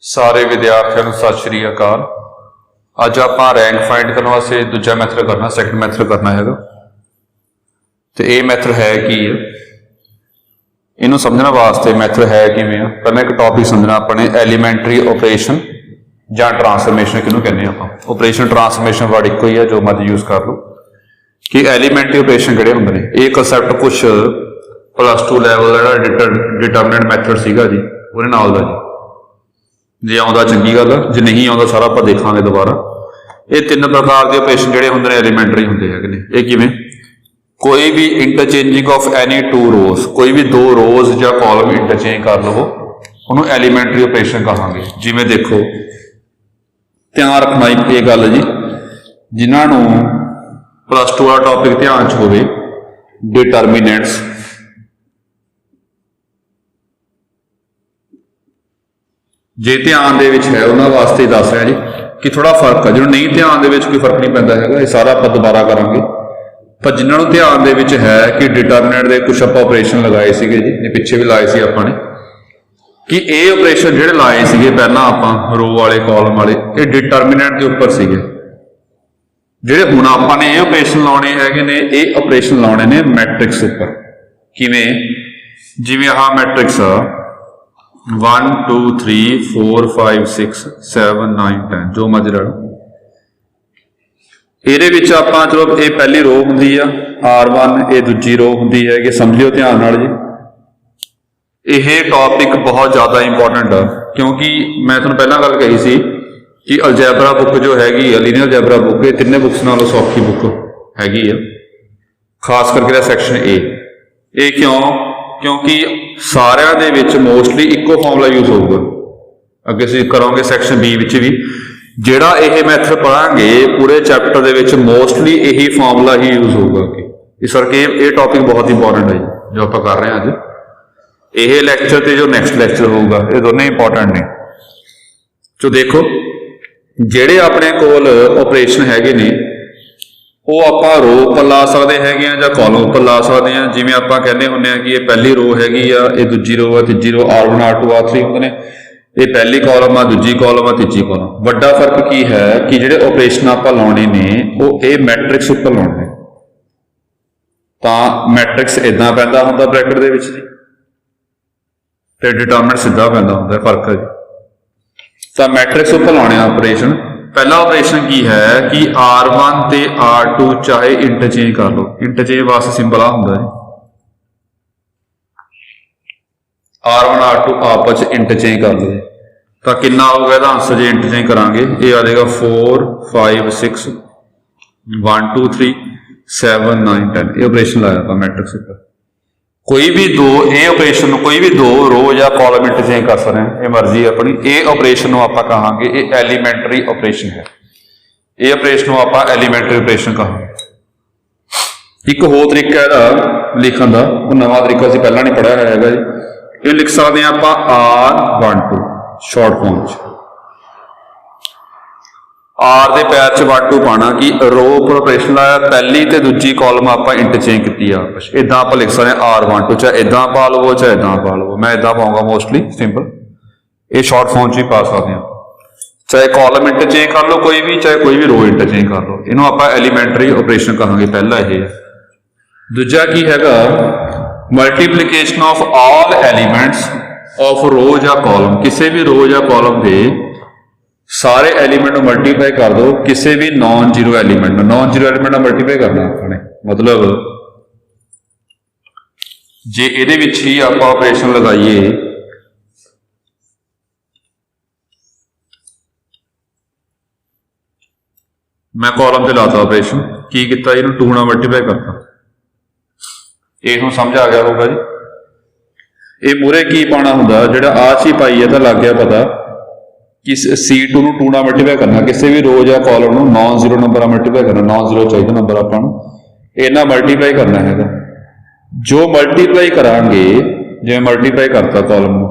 सारे विद्यार्थियों को सत श्री अकाल। अज आप रैंक फाइंड करने वास्ते दूजा मैथड करना, सैकंड मैथड करना है। तो ये मैथड है कि इनू समझने वास्ते मैथड है किवें पहले एक टॉपिक समझना अपने एलीमेंटरी ऑपरेशन या ट्रांसफॉर्मेशन किनू कहने आप। ऑपरेशन ट्रांसफॉर्मेशन वर्ड एक ही है, जो मर्जी यूज कर लो कि एलीमेंटरी ऑपरेशन किहड़े हुंदे ने। ये कंसैप्ट कुछ +2 लैवल डिटरमिनेंट मैथड सीगा जी उहदे नाल दा जी। जे आउंदा चंगी गल, जे नहीं आउंदा सारा आपां देखांगे दोबारा। ये 3 प्रकार के ऑपरेशन जिहड़े हुंदे ने एलीमेंटरी हुंदे हैगे ने। ये किवें कोई भी इंटरचेंजिंग ऑफ एनी 2 रोज, कोई भी 2 रोज या कॉलम इंटरचेंज कर लवो उन्होंने एलीमेंटरी ऑपरेशन कहांगे। जिवें देखो ध्यान रखना एक गल जी, जिन्होंने +2 वाला टॉपिक ध्यान च होवे डिटरमिनेंट्स, जे ध्यान दे विच है उन्होंने वास्ते दस रहा जी कि थोड़ा फर्क है। जिन्होंने नहीं ध्यान दे विच कोई फर्क नहीं पैंदा हैगा, ये सारा आप दोबारा करांगे। पर जिन्होंने ध्यान दे विच है कि डिटरमिनेंट दे कुछ आप ऑपरेशन लगाए सीगे जी, ये पिछे भी लाए सी आपां ने कि ये ऑपरेशन जिहड़े लाए सीगे पहलां आपां रो वाले कॉलम वाले, ये डिटरमिनेंट के उपर सीगे। जिहड़े हुण आपां ने ये ऑपरेशन लाउणे हैगे ने, ये ऑपरेशन लाउणे ने मैट्रिक्स उपर। किवें जिवें आह मैट्रिक्स 1 2 3 4 5 6 7 9 10 जो मर्जी ला लो। ਇਹਦੇ ਵਿੱਚ ਆਪਾਂ ਚਲੋ ਇਹ ਪਹਿਲੀ रो ਹੁੰਦੀ ਆ R1, ਇਹ ਦੂਜੀ रो ਹੁੰਦੀ ਹੈ ਕਿ ਸਮਝ ਲਿਓ ਧਿਆਨ ਨਾਲ ਜੀ। ਇਹ ਟੌਪਿਕ ਬਹੁਤ ਜ਼ਿਆਦਾ ਇੰਪੋਰਟੈਂਟ ਆ, ਕਿਉਂਕਿ ਮੈਂ ਤੁਹਾਨੂੰ ਪਹਿਲਾਂ ਗੱਲ ਕਹੀ ਸੀ ਕਿ ਅਲਜੈਬਰਾ ਬੁੱਕ ਜੋ ਹੈਗੀ ਆ, ਲੀਨੀਅਰ ਅਲਜੈਬਰਾ ਬੁੱਕ, ਇਹ ਤਿੰਨੇ ਬੁੱਕਸ ਨਾਲੋਂ ਸੌਖੀ ਬੁੱਕ ਹੈਗੀ ਆ, ਖਾਸ ਕਰਕੇ ਸੈਕਸ਼ਨ A। ਇਹ ਕਿਉਂ? क्योंकि सारिਆਂ ਦੇ ਵਿੱਚ मोस्टली इको फॉर्मूला यूज होगा। ਅੱਗੇ ਅਸੀਂ ਕਰਾਂਗੇ ਸੈਕਸ਼ਨ B ਵਿੱਚ ਵੀ ਜਿਹੜਾ ਇਹ ਮੈਥਡ ਪੜਾਂਗੇ ਪੂਰੇ ਚੈਪਟਰ ਦੇ ਵਿੱਚ मोस्टली ਇਹੀ ਫਾਰਮੂਲਾ ਹੀ यूज ਹੋਊਗਾ। ਇਸ ਕਰਕੇ ਇਹ ਟੌਪਿਕ ਬਹੁਤ ਇੰਪੋਰਟੈਂਟ ਹੈ ਜੋ ਆਪਾਂ ਕਰ ਰਹੇ ਹਾਂ ਅੱਜ। ਇਹ ਲੈਕਚਰ ਤੇ ਜੋ ਨੈਕਸਟ ਲੈਕਚਰ ਹੋਊਗਾ ਇਹ ਦੋਨੇ ਇੰਪੋਰਟੈਂਟ ਨੇ। ਸੋ ਦੇਖੋ ਜਿਹੜੇ ਆਪਣੇ ਕੋਲ ਆਪਰੇਸ਼ਨ ਹੈਗੇ ਨੇ ਉਹ ਆਪਾਂ रो उपर ला सकते हैं या कॉलम उपर ला सकते हैं। जिवें आपां कहने हुंदे आ कि ये पहली रो हैगी आ, ये दूजी रो आ, तीजी रो R1 R2 R3 हुंदे ने। ये पहली कॉलम आ, दूजी कॉलम आ, तीजी कॉलम। वड्डा फर्क की है कि जिहड़े ऑपरेशन आपां लाउणे ने वो ये मैट्रिक्स उपर लाउणे ने। तां मैट्रिक्स इदां पैंदा हुंदा ब्रैकेट दे विच जी, ते डिटरमिनेंट सीधा पैंदा हुंदा, फर्क है जी। तां मैट्रिक्स उपर लाउणे ऑपरेशन। पहला ऑपरेशन की है कि R1 ते R2 चाहे इंटरचेंज कर लो। इंटरचेंज वास्ते सिंबल आ हुंदा है R1 R2 आपस च इंटरचेंज कर लो। तो कितना होगा इसका आंसर जो इंटरचेंज करांगे? ये आ जाएगा 4 5 6 1 2 3 7 9 10। ये ऑपरेशन लाया था मैट्रिक्स पर। कोई भी दो ये ऑपरेशन कोई भी 2 रो या कॉलम इंटरचेंज कर सकते हैं, ये मर्जी अपनी। ये ऑपरेशन आप कहांगे ये एलीमेंटरी ऑपरेशन है। ये ऑपरेशन आप एलीमेंटरी ऑपरेशन कहांगे। एक होर तरीका है लिखण का, वो नवा तरीका असीं पहलां नहीं पढ़िया है जी। ये लिख सकते हैं आप R12 शॉर्ट फॉर्म च। R दे पैर च 1 2 पाना कि रो पर ऑपरेशन लाया, पहली ते दूजी कॉलम आप इंटरचेंज की आपस। इदां आप लिख सकते हैं R12, चाहे इदां पा लवो चाहे इदां पा लवो। मैं इदां पाऊंगा मोस्टली सिंपल। ये शॉर्ट फॉर्म च ही पा सकते हैं, चाहे कॉलम इंटरचेंज कर लो कोई भी, चाहे कोई भी रो इंटरचेंज कर लो। इन्हों आप एलीमेंटरी ऑपरेशन कहांगे। पहला ये दूजा की हैगा multiplication of all elements of row या कॉलम। किसी भी रो या कॉलम के सारे एलीमेंट मल्टीप्लाई कर दो किसी भी non zero element. Non zero element multiply करना आपने, मतलब जे इहदे विच ही आप ऑपरेशन लगाइए मैं कॉलम से लाता ऑपरेशन की किया, इन्होंने 2 नाल मल्टीप्लाई करता। ये समझ आ गया होगा जी। ये मूहरे की पाना हुंदा, जिहड़ा आ चीज पाई है तो लग गया पता कि C2 ਨੂੰ 2 ਨਾਲ ਮਲਟੀਪਲਾਈ ਕਰਨਾ। ਕਿਸੇ ਵੀ रो ਜਾਂ ਕਾਲਮ ਨੂੰ नॉन जीरो नंबर ਨਾਲ ਮਲਟੀਪਲਾਈ ਕਰਨਾ। नॉन जीरो ਚਾਹੀਦਾ ਨੰਬਰ ਆਪਾਂ ਨੂੰ, ਇਹਨਾਂ ਮਲਟੀਪਲਾਈ ਕਰਨਾ ਹੈਗਾ। ਜੋ ਮਲਟੀਪਲਾਈ ਕਰਾਂਗੇ, ਜਿਵੇਂ ਮਲਟੀਪਲਾਈ ਕਰਤਾ ਕਾਲਮ ਨੂੰ,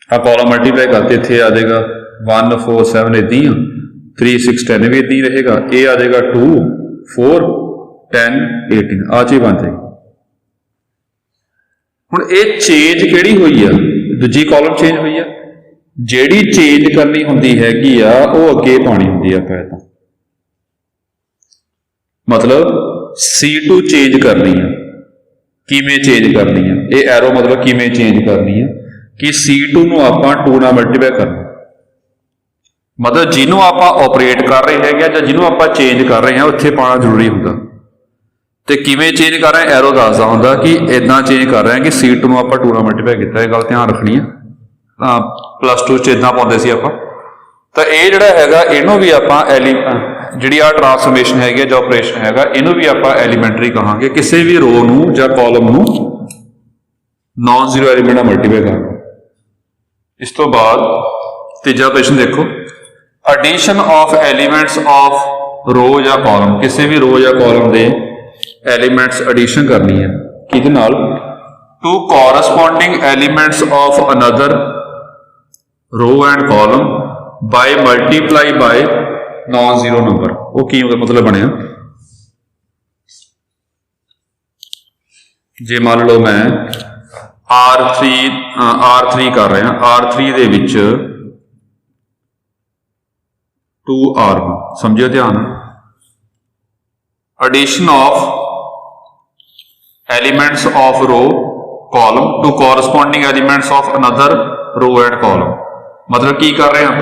ਆ ਕਾਲਮ ਮਲਟੀਪਲਾਈ ਕਰਤੇ, ਇੱਥੇ ਆ ਜਾਏਗਾ 1 4 7 ਇਦਾਂ ਹੀ 3 6 10 ਵੀ ਇਦਾਂ ਹੀ ਰਹੇਗਾ। ਇਹ ਆ ਜਾਏਗਾ 2 4 10 18 ਆ ਚੀਜ਼ ਬਣ ਜਾਏਗੀ। ਹੁਣ ਇਹ ਚੇਂਜ ਕਿਹੜੀ ਹੋਈ ਆ? दूजी कॉलम चेंज हुई है, ਜਿਹੜੀ चेंज करनी ਹੁੰਦੀ हैगी आ वो अगे पानी ਹੁੰਦੀ ਆ ਆਪਾਂ मतलब C2 चेंज करनी है, किवें चेंज करनी है, ये एरो मतलब किवें चेंज करनी है कि C2 ਨੂੰ ਆਪਾਂ 2 ਨਾਲ ਮਲਟੀਪਲਾਈ ਕਰਨਾ, मतलब ਜਿਹਨੂੰ ਆਪਾਂ ਆਪਰੇਟ ਕਰ ਰਹੇ ਹੈਗੇ ਜਾਂ ਜਿਹਨੂੰ ਆਪਾਂ ਚੇਂਜ ਕਰ ਰਹੇ ਹਾਂ ਉੱਥੇ ਪਾਣਾ ਜ਼ਰੂਰੀ ਹੁੰਦਾ। ਤੇ ਕਿਵੇਂ ਚੇਂਜ ਕਰ ਰਹੇ ਐਰੋ ਦੱਸਦਾ ਹੁੰਦਾ ਕਿ ਇਦਾਂ ਚੇਂਜ ਕਰ ਰਹੇ ਹਾਂ ਕਿ C2 ਨੂੰ ਆਪਾਂ 2 ਨਾਲ ਮਲਟੀਪਲਾਈ ਕੀਤਾ, ਇਹ ਗੱਲ ਧਿਆਨ ਰੱਖਣੀ ਹੈ। ਤਾਂ +2 ਚ ਇਦਾਂ ਪਾਉਂਦੇ ਸੀ ਆਪਾਂ। ਤਾਂ ਇਹ ਜਿਹੜਾ ਹੈਗਾ ਇਹਨੂੰ ਵੀ ਆਪਾਂ ਜਿਹੜੀ ਆ ਟਰਾਂਸਫਰਮੇਸ਼ਨ ਹੈਗੀ ਜਾਂ ਆਪਰੇਸ਼ਨ ਹੈਗਾ ਇਹਨੂੰ ਵੀ ਆਪਾਂ ਐਲੀਮੈਂਟਰੀ ਕਹਾਂਗੇ, ਕਿਸੇ ਵੀ ਰੋ ਨੂੰ ਜਾਂ ਕਾਲਮ ਨੂੰ ਨॉन ਜ਼ੀਰੋ ਐਲੀਮੈਂਟ ਨਾਲ ਮਲਟੀਪਲਾਈ ਕਰਨਾ। ਇਸ ਤੋਂ ਬਾਅਦ ਤੀਜਾ ਆਪਰੇਸ਼ਨ ਦੇਖੋ, ਐਡੀਸ਼ਨ ਆਫ ਐਲੀਮੈਂਟਸ ਆਫ रो या कॉलम, किसी भी रो या कॉलम के एलीमेंट्स एडिशन करनी है किहदे नाल, to corresponding elements of another row and column by multiply by non zero number. वो की मतलब बने, जे मान लो मैं R3 कर रहा, R3 दे विच 2R1, समझियो ध्यान, addition of elements of row column to corresponding elements of another row and column. मतलब की कर रहे हैं आप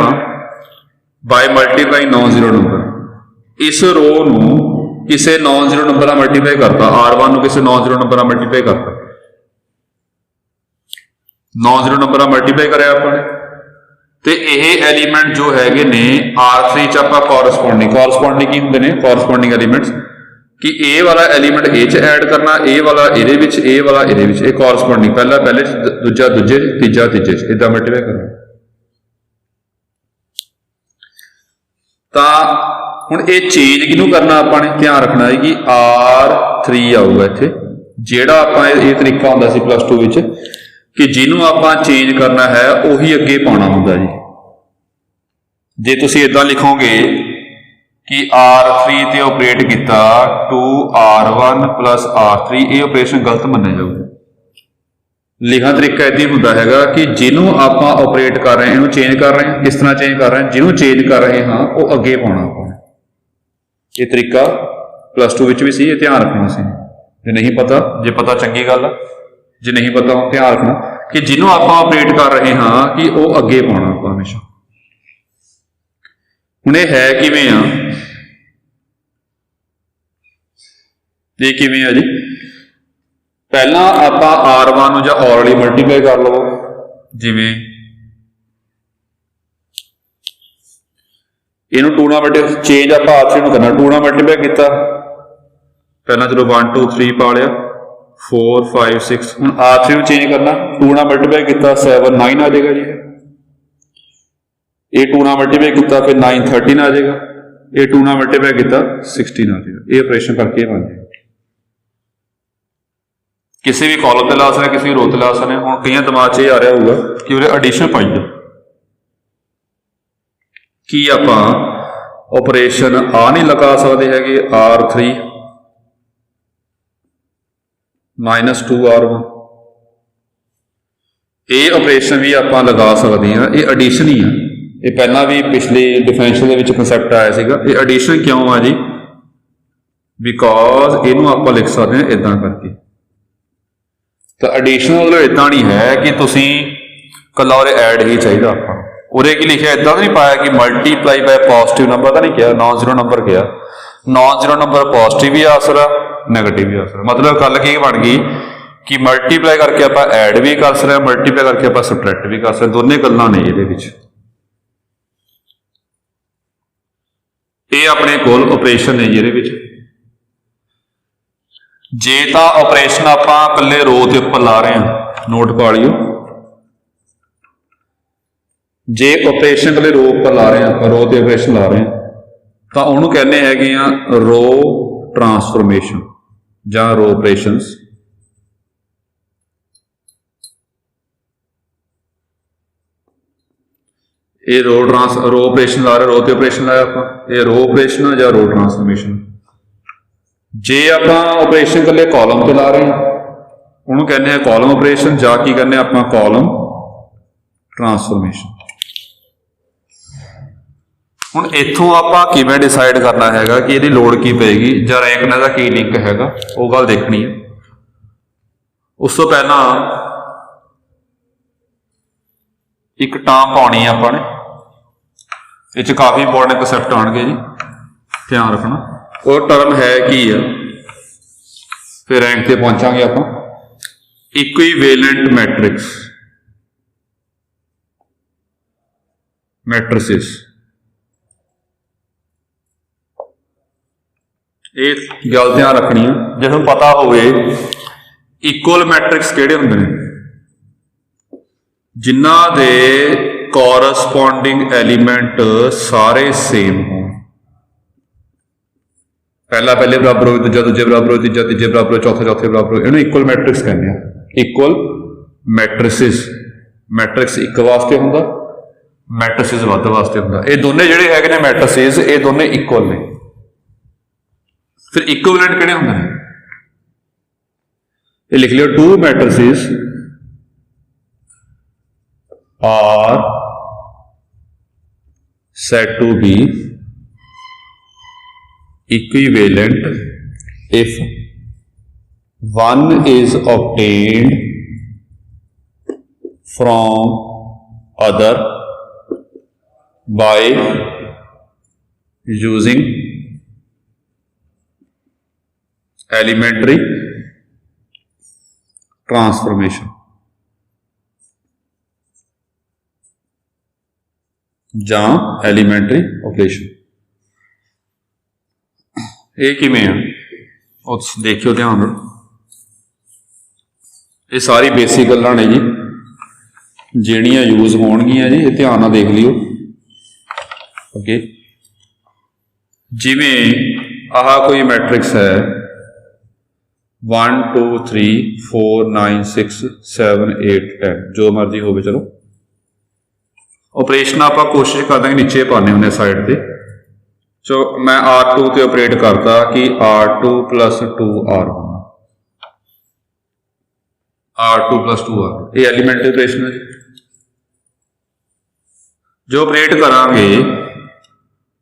by multiply non zero number, इस रो नू किसी नॉन जीरो नंबर मल्टीप्लाई करता, R1 नू किसी नॉन जीरो नंबर मल्टीप्लाई करता, नॉन जीरो नंबर मल्टीप्लाई करे आपने, तो यह एलीमेंट जो है ने R3 च आप कॉरस्पॉन्डिंग की होंगे ने कॉरस्पॉन्डिंग एलीमेंट्स कि ए वाला एलीमेंट ए च ऐड करना, ए वाला ए वाला ए कॉरस्पॉन्डिंग, पहला पहले दूजा दूजे तीजा तीजे इदा मल्टीप्लाई करना। तो हुण ये चेंज किनू करना आपां ने ध्यान रखना है कि R3 आऊगा इत्थे, जिहड़ा आपां ये तरीका हुंदा सी +2 विच कि जिन्हों आप चेंज करना है उही अगे पाना होंदा जी। जे तुसीं इदां लिखोगे कि R3 ते ऑपरेट किया 2R1 + R3, ये ऑपरेशन गलत मन्निया जाऊगा। लिखना तरीका इदां ही हुंदा हैगा कि जिन्हों आप ऑपरेट कर रहे हैं, इन्हूं चेंज कर रहे हैं, किस तरह चेंज कर रहे हैं, जिन्हों चेंज कर रहे हाँ वो अगे पाना आपने। ये तरीका +2 विच भी सी, ये ध्यान रखना सी, जे नहीं पता, जे पता चंगी गल है, जे नहीं पता ध्यान रखना कि जिन्हों आप ऑपरेट कर रहे हाँ कि वो अगे पाना आप हमेशा। हुण ये है किवें आ, ये किवें आ जी, पहला आप R1 नूं जां ऑलरेडी मल्टीप्लाई कर लो, जिवें इहनूं 2 नाल मल्टीप्लाई, चेंज आप R3 नूं करना, 2 नाल मल्टीप्लाई किया, पहला चलो 1 2 3 पा लिया, 4 5 6, हूँ R3 में चेंज करना, 2 ना मल्टीप्लाई किया 7 9 आ जाएगा जी, ये 2 ना मल्टीप्लाई किया फिर 9 13 आ जाएगा, ये 2 ना मल्टीप्लाई किया 16 आ जाएगा। ये ऑपरेशन करके बन जाएगा, किसी भी कॉलम से ला सकते, किसी भी रो से ला सकते। हूँ कई दिमाग से आ रहा होगा कि वो एडिशन पाई है कि आप ऑपरेशन आ नहीं लगा सकते है R3 -2R1, ये ऑपरेशन भी आप लगा सकते हैं, ये एडिशन ही है। ये पहला भी पिछले डिफरेंशियल के कंसैप्ट आया सीगा, ये एडिशन क्यों है जी, बिकॉज इनू आप लिख सकते हैं इदा करके। तो एडिशन मतलब इदा नहीं है कि तुसी कला और ऐड ही चाहिए, आप उरे की लिखा इदा तो नहीं पाया कि मल्टीप्लाई बाय पॉजिटिव नंबर तो नहीं किया, नॉन जीरो नंबर किया, नॉन जीरो नंबर पॉजिटिव भी आ सकता, नैगेटिव भी आ सकता। मतलब गल की बन गई कि मल्टीप्लाई करके आप ऐड भी कर सकते, मल्टीप्लाई करके आप सबट्रैक्ट भी कर सकते, दोनों गल्लां ने ये अपने कोल ऑपरेशन ने ये जे तो ऑपरेशन आप कल्ले रो के उपर ला रहे हैं, नोट पा लियो, जे ऑपरेशन कल्ले रो उपर ला रहे हैं, रो के ऑपरेशन ला रहे हैं तो उन्होंने कहने है रो ट्रांसफॉर्मेशन ਜਾਂ रो ऑपरेशंस। ये रो ऑपरेशन ला रहे, रो ते ऑपरेशन लाया आप, ये रो ऑपरेशन है या रो ट्रांसफॉर्मेशन। जे आप ऑपरेशन कल्ले कॉलम ते ला रहे हैं उन्होंने कहने कॉलम ऑपरेशन, जा की करने आप कॉलम ट्रांसफॉर्मेशन। ਹੁਣ ਇੱਥੋਂ ਆਪਾਂ ਕਿਵੇਂ ਡਿਸਾਈਡ ਕਰਨਾ ਹੈਗਾ ਕਿ ਇਹਦੀ ਲੋੜ ਕੀ ਪਏਗੀ ਜਾਂ ਰੈਂਕ ਨਾਲ ਦਾ ਕੀ ਲਿੰਕ ਹੈਗਾ, ਉਹ ਗੱਲ ਦੇਖਣੀ ਹੈ। ਉਸ ਤੋਂ ਪਹਿਲਾਂ ਇੱਕ ਟਰਮ ਪਾਉਣੀ ਆ ਆਪਾਂ ਨੇ, ਇਹ 'ਚ ਕਾਫੀ ਇੰਪੋਰਟੈਂਟ ਕਨਸੈਪਟ ਆਉਣਗੇ ਜੀ, ਧਿਆਨ ਰੱਖਣਾ। ਉਹ ਟਰਮ ਹੈ ਕੀ ਆ, ਫਿਰ ਰੈਂਕ ਤੇ ਪਹੁੰਚਾਂਗੇ ਆਪਾਂ। ਇਕੁਈਵੇਲੈਂਟ ਮੈਟ੍ਰਿਸਿਸ, ਇਹ ਗੱਲ ਧਿਆਨ ਰੱਖਣੀ ਹੈ। ਜੇ ਤੁਹਾਨੂੰ ਪਤਾ ਹੋਵੇ ਇਕੁਅਲ ਮੈਟ੍ਰਿਕਸ ਕਿਹੜੇ ਹੁੰਦੇ ਨੇ, ਜਿਨ੍ਹਾਂ ਦੇ ਕੋਰਸਪੋਂਡਿੰਗ ਐਲੀਮੈਂਟ ਸਾਰੇ ਸੇਮ ਹੋਣ। ਪਹਿਲਾ ਪਹਿਲੇ ਬਰਾਬਰ ਹੋਵੇ, ਦੂਜਾ ਦੂਜੇ ਬਰਾਬਰ ਹੋਵੇ, ਤੀਜਾ ਤੀਜੇ ਬਰਾਬਰ ਹੋਵੇ, ਚੌਥਾ ਚੌਥੇ ਬਰਾਬਰ ਹੋਵੇ, ਇਹਨੂੰ ਇਕੁਅਲ ਮੈਟ੍ਰਿਕਸ ਕਹਿੰਦੇ ਆ। ਇਕੁਅਲ ਮੈਟ੍ਰਿਸਿਸ, ਮੈਟ੍ਰਿਕਸ ਇੱਕ ਵਾਸਤੇ ਹੁੰਦਾ, ਮੈਟ੍ਰਿਸਿਸ ਵੱਧ ਵਾਸਤੇ ਹੁੰਦਾ। ਇਹ ਦੋਨੇ ਜਿਹੜੇ ਹੈਗੇ ਨੇ ਮੈਟ੍ਰਿਸਿਸ, ਇਹ ਦੋਨੇ ਇਕੁਅਲ ਨੇ। ਫਿਰ ਇਕੁਇਵਲੈਂਟ ਕਿਹੜੇ ਹੁੰਦੇ ਨੇ, ਇਹ ਲਿਖ ਲਿਓ। Two matrices are said to be equivalent if one is obtained from other by using elementary transformation ਜਾਂ elementary operation। ਇਹ ਕਿਵੇਂ ਆ ਉਹ ਦੇਖਿਓ ਧਿਆਨ ਨਾਲ। ਇਹ ਸਾਰੀ ਬੇਸਿਕ ਗੱਲਾਂ ਨੇ ਜੀ ਜਿਹੜੀਆਂ ਯੂਜ਼ ਹੋਣਗੀਆਂ ਜੀ, ਇਹ ਧਿਆਨ ਨਾਲ ਦੇਖ ਲਿਓ। ਓਕੇ, ਜਿਵੇਂ ਆਹ ਕੋਈ ਮੈਟ੍ਰਿਕਸ ਹੈ 1 2 3 4 9 6 7 8 10 ਜੋ ਮਰਜ਼ੀ ਹੋਵੇ, ਚਲੋ ਆਪਰੇਸ਼ਨ ਆਪਾਂ ਕੋਸ਼ਿਸ਼ ਕਰਦੇ ਹਾਂ ਨੀਚੇ ਪਾਣੇ ਹੁੰਦੇ ਸਾਈਡ ਤੇ। ਸੋ ਮੈਂ R2 ਤੇ ਆਪਰੇਟ ਕਰਦਾ ਕਿ R2 + 2R1, R2 + 2R1, ਇਹ ਐਲੀਮੈਂਟਰੀ ਆਪਰੇਸ਼ਨ ਹੈ। ਜੋ ਆਪਰੇਟ ਕਰਾਂਗੇ,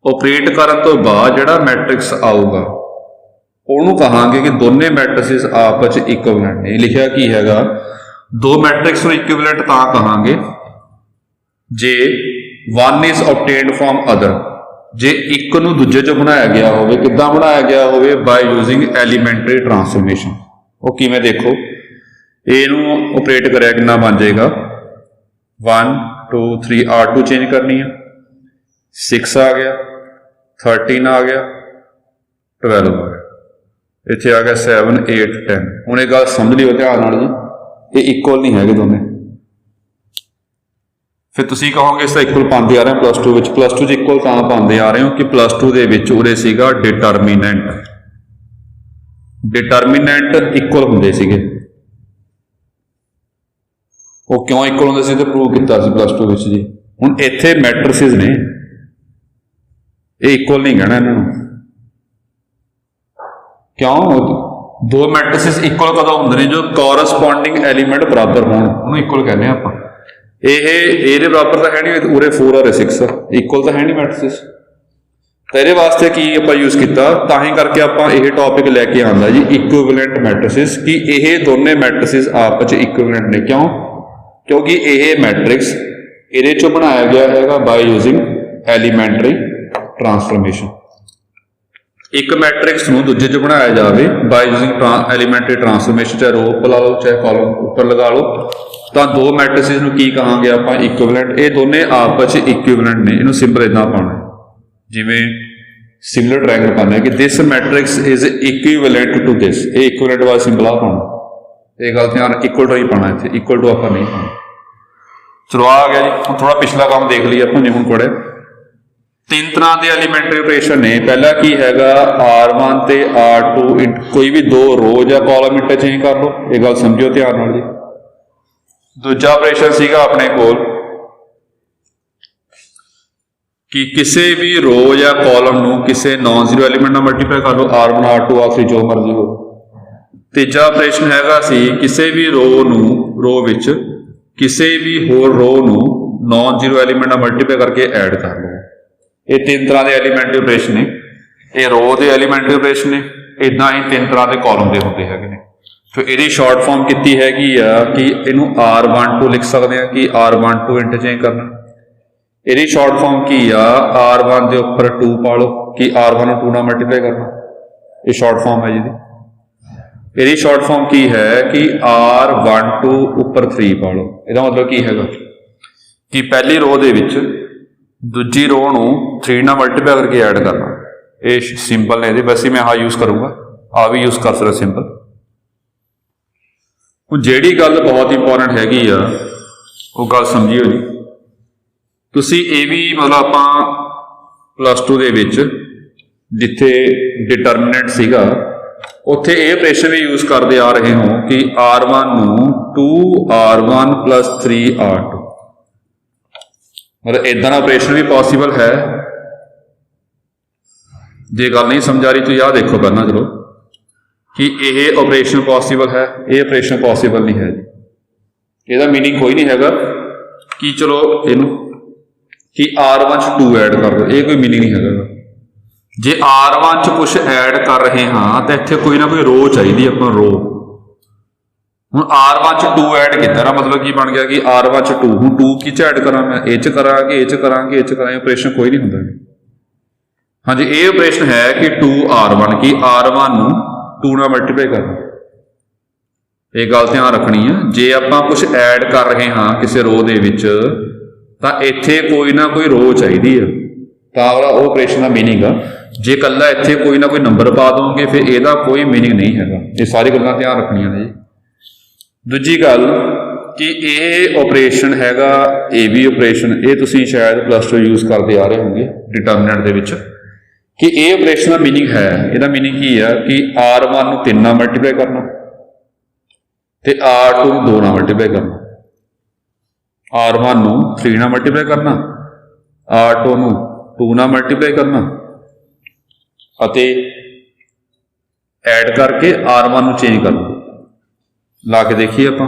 ਆਪਰੇਟ ਕਰਨ ਤੋਂ ਬਾਅਦ ਜਿਹੜਾ ਮੈਟ੍ਰਿਕਸ ਆਊਗਾ ਉਹਨੂੰ ਕਹਾਂਗੇ ਕਿ ਦੋਨੇ ਮੈਟ੍ਰਿਸਿਸ ਆਪਸ ਵਿੱਚ ਇਕੁਇਵਲੈਂਟ ਨੇ। ਲਿਖਿਆ ਕੀ ਹੈਗਾ, ਦੋ ਮੈਟ੍ਰਿਕਸ ਨੂੰ ਇਕੁਇਵਲੈਂਟ ਤਾਂ ਕਹਾਂਗੇ ਜੇ one is obtained from other, ਜੇ ਇੱਕ ਨੂੰ ਦੂਜੇ ਚੋਂ ਬਣਾਇਆ ਗਿਆ ਹੋਵੇ। ਕਿੱਦਾਂ ਬਣਾਇਆ ਗਿਆ ਹੋਵੇ, ਬਾਈ ਯੂਜ਼ਿੰਗ ਐਲੀਮੈਂਟਰੀ ਟਰਾਂਸਫੋਰਮੇਸ਼ਨ। ਉਹ ਕਿਵੇਂ ਦੇਖੋ, ਇਹਨੂੰ ਆਪਰੇਟ ਕਰਿਆ ਕਿੰਨਾ ਬਣ ਜਾਏਗਾ 1 2 3 R2 ਚੇਂਜ ਕਰਨੀ ਆ, 6 ਆ ਗਿਆ, 13 ਆ ਗਿਆ, 12 ਆ ਗਿਆ, ਇੱਥੇ ਆ ਗਿਆ 7 8 10। ਹੁਣ ਇਹ ਗੱਲ ਸਮਝ ਲਿਓ ਧਿਆਨ ਨਾਲ ਜੀ, ਇਹ ਇਕੁਅਲ ਨਹੀਂ ਹੈਗੇ ਦੋਨੇ। ਫਿਰ ਤੁਸੀਂ ਕਹੋਗੇ ਇਸ ਤਾਂ ਇਕੁਅਲ ਪਾਉਂਦੇ ਆ ਰਹੇ ਹੋ +2 ਵਿੱਚ। +2 'ਚ ਇਕੁਅਲ ਤਾਂ ਪਾਉਂਦੇ ਆ ਰਹੇ ਹੋ ਕਿ +2 ਦੇ ਵਿੱਚ ਉਰੇ ਸੀਗਾ ਡਿਟਰਮੀਨੈਂਟ ਇਕੁਅਲ ਹੁੰਦੇ ਸੀਗੇ। ਉਹ ਕਿਉਂ ਇਕੁਅਲ ਹੁੰਦੇ ਸੀ ਤੇ ਪ੍ਰੂਵ ਕੀਤਾ ਸੀ +2 ਵਿੱਚ ਜੀ। ਹੁਣ ਇੱਥੇ ਮੈਟ੍ਰਿਸਿਸ ਨੇ, ਇਹ ਇਕੁਅਲ ਨਹੀਂ ਕਹਿਣਾ ਇਹਨਾਂ ਨੂੰ। ਕਿਉਂ, ਦੋ ਮੈਟ੍ਰਿਸਿਸ ਇਕੁਅਲ ਕਦੋਂ ਹੁੰਦੇ ਨੇ, ਜੋ ਕੋਰਸਪੋਂਡਿੰਗ ਐਲੀਮੈਂਟ ਬਰਾਬਰ ਹੋਣ, ਉਹਨੂੰ ਇਕੁਅਲ ਕਹਿੰਦੇ ਆ ਆਪਾਂ। ਇਹਦੇ ਬਰਾਬਰ ਤਾਂ ਹੈ ਨਹੀਂ, ਉਰੇ 4 ਔਰ 6 ਇਕੁਅਲ ਤਾਂ ਹੈ ਨਹੀਂ ਮੈਟ੍ਰਿਸਿਸ। ਤਾਂ ਇਹਦੇ ਵਾਸਤੇ ਕੀ ਆਪਾਂ ਯੂਜ਼ ਕੀਤਾ, ਤਾਂ ਹੀ ਕਰਕੇ ਆਪਾਂ ਇਹ ਟੌਪਿਕ ਲੈ ਕੇ ਆਉਂਦਾ ਜੀ ਇਕੁਇਵਲੈਂਟ ਮੈਟ੍ਰਿਸਿਸ, ਕਿ ਇਹ ਦੋਨੇ ਮੈਟ੍ਰਿਸਿਸ ਆਪਸ 'ਚ ਇਕੁਇਵਲੈਂਟ ਨੇ। ਕਿਉਂ, ਕਿਉਂਕਿ ਇਹ ਮੈਟ੍ਰਿਕਸ ਇਹਦੇ 'ਚੋਂ ਬਣਾਇਆ ਗਿਆ ਹੈਗਾ ਬਾਈ ਯੂਜ਼ਿੰਗ ਐਲੀਮੈਂਟਰੀ ਟਰਾਂਸਫੋਰਮੇਸ਼ਨ। ਇੱਕ ਮੈਟ੍ਰਿਕਸ ਨੂੰ ਦੂਜੇ 'ਚ ਬਣਾਇਆ ਜਾਵੇ ਬਾਈ ਯੂਜ਼ਿੰਗ ਐਲੀਮੈਂਟਰੀ ਟਰਾਂਸਫੋਰਮੇਸ਼ਨ, ਚਾਹੇ ਰੋ ਉੱਪਰ ਲਾ ਲਓ ਚਾਹੇ ਕਾਲਮ ਉੱਪਰ ਲਗਾ ਲਓ, ਤਾਂ ਦੋ ਮੈਟ੍ਰਿਸਿਸ ਨੂੰ ਕੀ ਕਹਾਂਗੇ ਆਪਾਂ, ਇਕੁਇਵਲੈਂਟ। ਇਹ ਦੋਨੇ ਆਪਸ 'ਚ ਇਕੁਇਵਲੈਂਟ ਨੇ। ਇਹਨੂੰ ਸਿੰਬਲ ਇਦਾਂ ਪਾਉਣਾ, ਜਿਵੇਂ ਸਿਮਿਲਰ ਟ੍ਰਾਇੰਗਲ ਪਾਉਣਾ ਕਿ this matrix is equivalent to this. ਇਹ ਇਕੁਇਵਲੈਂਟ ਵਾਲਾ ਸਿੰਬਲ ਆ ਪਾਉਣਾ, ਇਹ ਗੱਲ ਧਿਆਨ, ਇਕੁਅਲ ਟੂ ਹੀ ਪਾਉਣਾ ਇੱਥੇ, ਇਕੁਅਲ ਟੂ ਆਪਾਂ ਨਹੀਂ ਪਾਉਣਾ। ਚਲੋ ਆ ਗਿਆ ਜੀ। ਹੁਣ ਥੋੜਾ ਪਿਛਲਾ ਕੰਮ ਦੇਖ ਲਈਏ ਆਪਾਂ, ਜਿਵੇਂ ਹੁਣ ਪੜ੍ਹਿਆ। ਤਿੰਨ ਤਰ੍ਹਾਂ ਦੇ ਐਲੀਮੈਂਟਰੀ ਆਪਰੇਸ਼ਨ ਨੇ। ਪਹਿਲਾ ਕੀ ਹੈਗਾ, R1 ਤੇ R2 ਕੋਈ ਵੀ ਦੋ ਰੋ ਜਾਂ ਕਾਲਮ ਇੰਟਰਚੇਂਜ ਕਰ ਲਓ, ਇਹ ਗੱਲ ਸਮਝਿਓ ਧਿਆਨ ਨਾਲ ਜੀ। ਦੂਜਾ ਆਪਰੇਸ਼ਨ ਸੀਗਾ ਆਪਣੇ ਕੋਲ ਕਿ ਕਿਸੇ ਵੀ ਰੋ ਜਾਂ ਕਾਲਮ ਨੂੰ ਕਿਸੇ ਨਾਨ ਜ਼ੀਰੋ ਐਲੀਮੈਂਟ ਨਾਲ ਮਲਟੀਪਲਾਈ ਕਰ ਲਓ, R1 R2 R3 ਜੋ ਮਰਜ਼ੀ ਹੋ। ਤੀਜਾ ਆਪਰੇਸ਼ਨ ਹੈਗਾ ਸੀ ਕਿਸੇ ਵੀ ਰੋ ਵਿੱਚ ਕਿਸੇ ਵੀ ਹੋਰ ਰੋ ਨੂੰ नॉन जीरो एलीमेंट नाल मल्टीप्लाई करके ऐड कर लो। ये तीन तरह के एलीमेंट्री ऑपरेशन ने, ये रो के एलीमेंट्री ऑपरेशन ने, इदा ही तीन तरह के कॉलम के होंगे है। तो ये शॉर्ट फॉर्म की हैगी कि इनू R12 लिख सकते हैं कि R12 इंटरचेंज करना। ये शॉर्ट फॉर्म की R1 के उपर 2 पा लो कि R1 2 ना मल्टीप्लाई करना। ये शॉर्ट फॉर्म है जी। ये शॉर्ट फॉर्म की है कि R12 उपर 3 पा लो। इसका मतलब की है कि पहली रो दे विच दूजी रो नू 3 ना मल्टीप्लाई करके ऐड करना। ये सिंपल ने, वैसे मैं यूज करूँगा, आ भी यूज कर सकता सिंपल। ਜਿਹੜੀ ਗੱਲ बहुत इंपॉर्टेंट हैगी वो गल समझियो जी। तुसी ये भी मतलब आप +2 ਦੇ ਵਿੱਚ जिथे डिटरमिनेंट सीगा उत्थे ये ऑपरेशन भी यूज करते आ रहे हो कि R1 नू 2R1 + 3R2, मतलब इदा ऑपरेशन भी पॉसीबल है। जे गल नहीं समझ आ रही तो याद देखो पहला चलो कि यह ऑपरेशन पॉसीबल है, ये ऑपरेशन पॉसीबल नहीं है जी। इसका मीनिंग कोई नहीं है कि चलो इन कि R1 च 2 ऐड कर दो, ये कोई मीनिंग नहीं है। जे R1 च कुछ ऐड कर रहे हाँ तो इतने कोई ना कोई रो चाहिए अपन रो। हूँ R1 च 2 ऐड किया, मतलब की बन गया कि R1 च 2, हूँ 2 कि ऐड करा मैं ये च करांगे, ये च करांगे, ये च करांगे, ऑपरेशन कोई नहीं होंगे। हाँ जी, ये ऑपरेशन है कि 2R1 की R1 नू 2 ना मल्टीप्लाई करना। ये गल ध्यान रखनी है। जे आप कुछ ऐड कर रहे हाँ किसी रो दे विच तां इत्थे कोई ना कोई रो चाहिए है, तां वाला वो ऑपरेशन का मीनिंग आ। जे कल्ला इत्थे कोई ना कोई नंबर पा दोगे फिर ਇਹਦਾ कोई मीनिंग नहीं है। ये सारी गल्लां ध्यान रखनियां ने जी। दूजी गल कि ये ऑपरेशन हैगा ए बी ऑपरेशन, ये तुसीं शायद +2 यूज करते आ रहे होंगे डिटरमिनेंट दे विच कि ये ऑपरेशन का मीनिंग है। इसका मीनिंग की है कि R1 नू 3 ना मल्टीप्लाई करना ते R2 नू 2 ना मल्टीप्लाई करना, R1 नू 3 ना मल्टीप्लाई करना, R2 नू 2 ना मल्टीप्लाई करना अते ऐड करके R1 नू चेंज करना। ला के देखिए आप,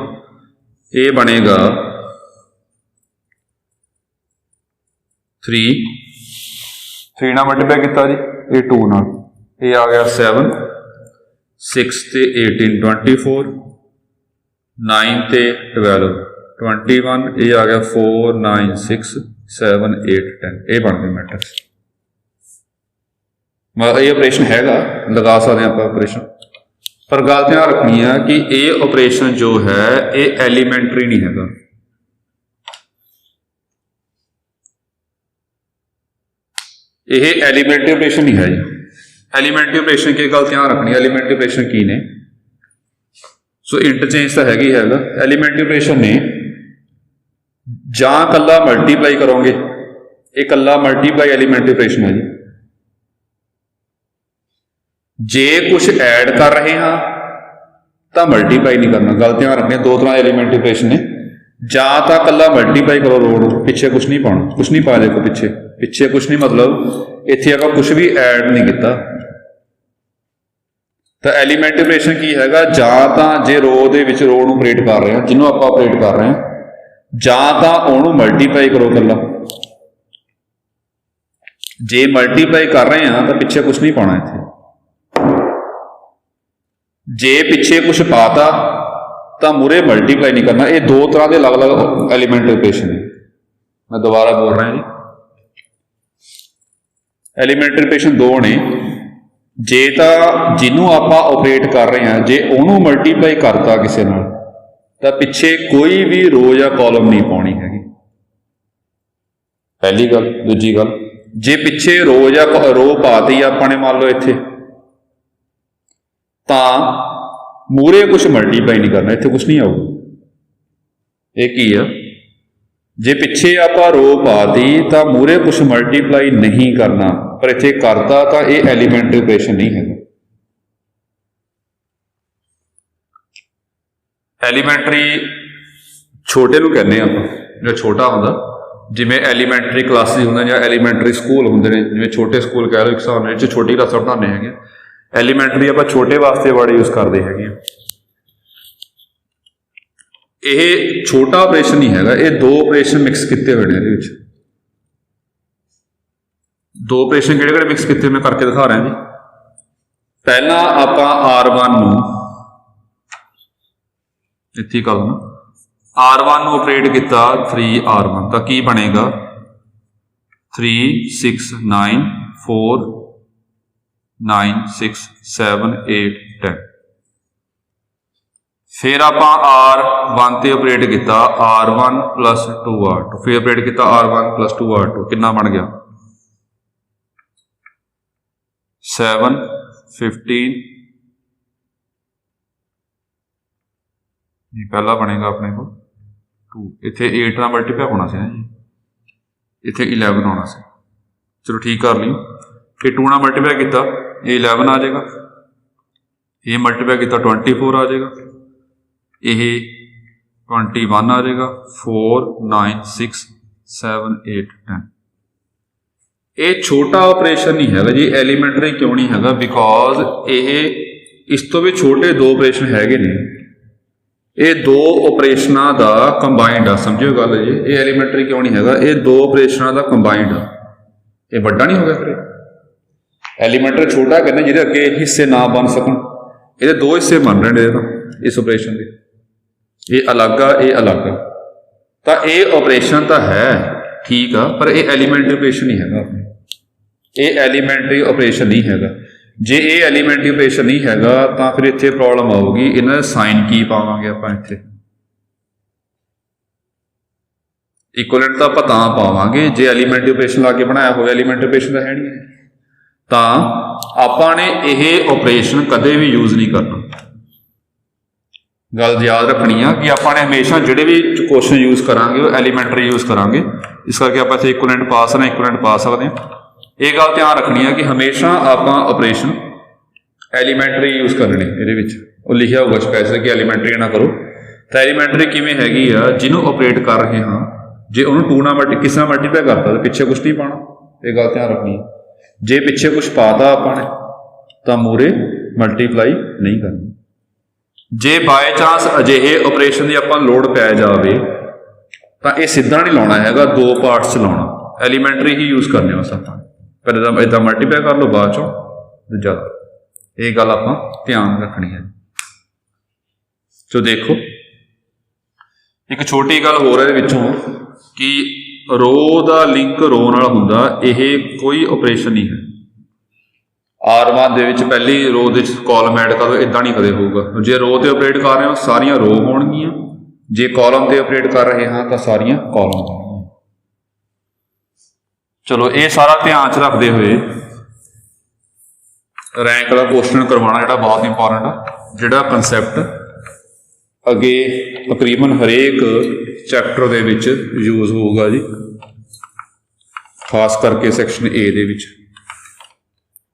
ये बनेगा 3 ना मल्टीप्लाई किया जी, ये 2 नाल, ये आ गया 7, 6 ते 18 24, 9 ते 12 21, ये आ गया 4 9 6 7 8 10, ये बन गया मैट्रिक्स। मतलब ये ऑपरेशन हैगा, लगा सकते हैं आप ऑपरेशन, पर गल ध्यान रखनी है कि ये ऑपरेशन जो है ये एलीमेंट्री नहीं हैगा। ये एलीमेंट्री ऑपरेशन नहीं है जी। एलीमेंट्री ऑपरेशन की गल ध्यान रखनी है। एलीमेंट्री ऑपरेशन की ने, सो इंटरचेंज तो हैगी हैगा। एलीमेंट्री ऑपरेशन ने जां कल्ला मल्टीप्लाई करोगे, ये कल्ला मल्टीप्लाई एलीमेंट्री ऑपरेशन है जी। जे कुछ ऐड कर रहे हाँ तो मल्टीप्लाई नहीं करना। गल ध्यान रखनी, 2 तरह एलीमेंट्री ऑपरेशन ने, जां तो कल्ला मल्टीप्लाई करो रो पिछे कुछ नहीं पाना, कुछ नहीं पाया देखो पिछे पिछे कुछ नहीं, मतलब इत्थे अगर कुछ भी ऐड नहीं किया। तो एलीमेंट्री ऑपरेशन की हैगा, जां तां जे रो दे विच रो नूं ऑपरेट कर रहे हैं, जिन्हों आप ऑपरेट कर रहे हैं, जां तां उहनूं मल्टीप्लाई करो कल्ला। जे मल्टीप्लाई कर रहे हैं तो पिछे कुछ नहीं पाना इत्थे। जे पिछे कुछ पाता तो मुरे मल्टीप्लाई नहीं करना। ये 2 तरह के अलग अलग एलीमेंट्री ऑपरेशन है। मैं दोबारा बोल रहा जी, एलीमेंट्री ऑपरेशन 2 ने। जे तो जिन्हों आप ऑपरेट कर रहे हैं, जे उन्होंने मल्टीप्लाई करता किसी नाल तो पिछे कोई भी रो या कॉलम नहीं पानी हैगी, पहली गल। दूजी गल, जे पिछे रो या रो पाती अपने मान लो इत्थे, तां मूरे कुछ मल्टीप्लाई नहीं करना, इत्थे कुछ नहीं आऊगा। ये की है, जे पिछे आप रो पाती तो मूरे कुछ मल्टीप्लाई नहीं करना, पर इत्थे करता तो ये एलीमेंट्री ऑपरेशन नहीं है। एलीमेंट्री छोटे नूं कहने आप, जो छोटा होंदा, जिवें एलीमेंट्री क्लासिस होंदे या एलीमेंट्री स्कूल होंदे ने, जिवें छोटे स्कूल कह लो, एक हिसाब नाल छोटी क्लास पढ़ाने हैं। एलीमेंट्री आप छोटे वास्ते वर्ड यूज करते हैं। ਇਹ ਛੋਟਾ ਆਪਰੇਸ਼ਨ ਨਹੀਂ ਹੈਗਾ, ਇਹ ਦੋ ਆਪਰੇਸ਼ਨ ਮਿਕਸ ਕੀਤੇ ਹੋਏ ਨੇ ਇਹਦੇ ਵਿੱਚ। ਦੋ ਆਪਰੇਸ਼ਨ ਕਿਹੜੇ ਕਿਹੜੇ ਮਿਕਸ ਕੀਤੇ ਮੈਂ ਕਰਕੇ ਦਿਖਾ ਰਿਹਾ ਜੀ। ਪਹਿਲਾਂ ਆਪਾਂ R1 ਨੂੰ ਇੱਥੇ ਕਰ ਲਵਾਂ, R1 ਨੂੰ ਆਪਰੇਟ ਕੀਤਾ 3R1 ਤਾਂ ਕੀ ਬਣੇਗਾ 3 6 9 4 9 6 7 8 10। फिर आप R1 ते ऑपरेट किया R1 प्लस 2R2, फिर ऑपरेट किया R1 प्लस 2R2, कितना बन गया 7 15। ये पहला बनेगा अपने को 2, इतने 8 नाल मल्टीप्लाई होना सी ना जी, इतने 11 आना सी। चलो ठीक कर ली कि 2 नाल मल्टीप्लाई किया ये 11 आ जाएगा, ये मल्टीप्लाई किया 24 आ जाएगा, यह 21 आ जाएगा, 4 9 6 7 8 10। ये छोटा ऑपरेशन नहीं है जी, एलीमेंटरी क्यों नहीं है, बिकॉज ये इस तो भी छोटे दो ऑपरेशन है ने, ये दो ऑपरेशनां दा कंबाइंड आ, समझियो गल जी। ये एलीमेंटरी क्यों नहीं है, ये दो ऑपरेशनां दा कंबाइंड आ, ये बड़ा नहीं हो गया फिर। एलीमेंटरी छोटा कहते जिहदे अगे हिस्से ना बन सकन, ये दो हिस्से बन रहे हैं इस ऑपरेशन के, ये अलग आ ये अलग आ, तो ये ऑपरेशन तो है ठीक आ, पर ये एलीमेंटरी ऑपरेशन नहीं है, ये एलीमेंटरी ऑपरेशन नहीं है। जे ये एलीमेंटरी ऑपरेशन नहीं है तो फिर इत्थे प्रॉब्लम आऊगी, इन्हें साइन की पावांगे आपां इत्थे, इक्वलेंट तो आपां तां पावांगे जे एलीमेंटरी ऑपरेशन ला के बनाया होवे, एलीमेंटरी ऑपरेशन तो है नहीं है, तो आपां ने यह ऑपरेशन कदे भी यूज नहीं करना। गल याद रखनी है कि आपने हमेशा जोड़े भी क्वेश्चन यूज करांगे वो एलीमेंटरी यूज करांगे, इस करके आप इतने इक्वलेंट पा सकते हैं, इक्वलेंट पा सकते हैं। ये गल ध्यान रखनी है कि हमेशा आप ऑपरेशन एलीमेंटरी यूज करने, ये लिखा होगा स्पैशल कि एलीमेंटरी ना करो। तो एलीमेंटरी किमें हैगी आ, जिन्हों ऑपरेट कर रहे हाँ जे उन्होंने 2 नाल किस नाल मल्टीप्लाई करता तो पिछे कुछ नहीं पाना, ये गल ध्यान रखनी है। जे पिछे कुछ पाता आपने तो मूरे मल्टीप्लाई नहीं करनी। जे बाय चांस अजिहे ऑपरेशन की आपां लोड़ पै जाए तो यह सीधा नहीं लाना है, दो पार्ट्स लाना, एलीमेंटरी ही यूज करने बस आप पहले इदा मल्टीप्लाई कर लो, बाद चो दूजा, ये गल आपां ध्यान रखनी है। तो देखो एक छोटी गल हो रही विचों कि रो का लिंक रो नाल हुंदा, यह कोई ऑपरेशन नहीं है। R1 दे विच पहली रो दे कॉलम ऐड करो, इदा नहीं कदे होगा। जे रो ते ऑपरेट कर रहे हो सारियां रो होणगियां, जे कॉलम ते ऑपरेट कर रहे हैं तो सारियां कॉलम होणगियां। चलो ये सारा ध्यान च रखते हुए रैंक का क्वेश्चन करवाना जिहड़ा बहुत इंपॉर्टेंट है, जिहड़ा कंसैप्ट अगे तकरीबन हरेक चैप्टर दे विच यूज होगा जी, खास करके सैक्शन ए दे विच।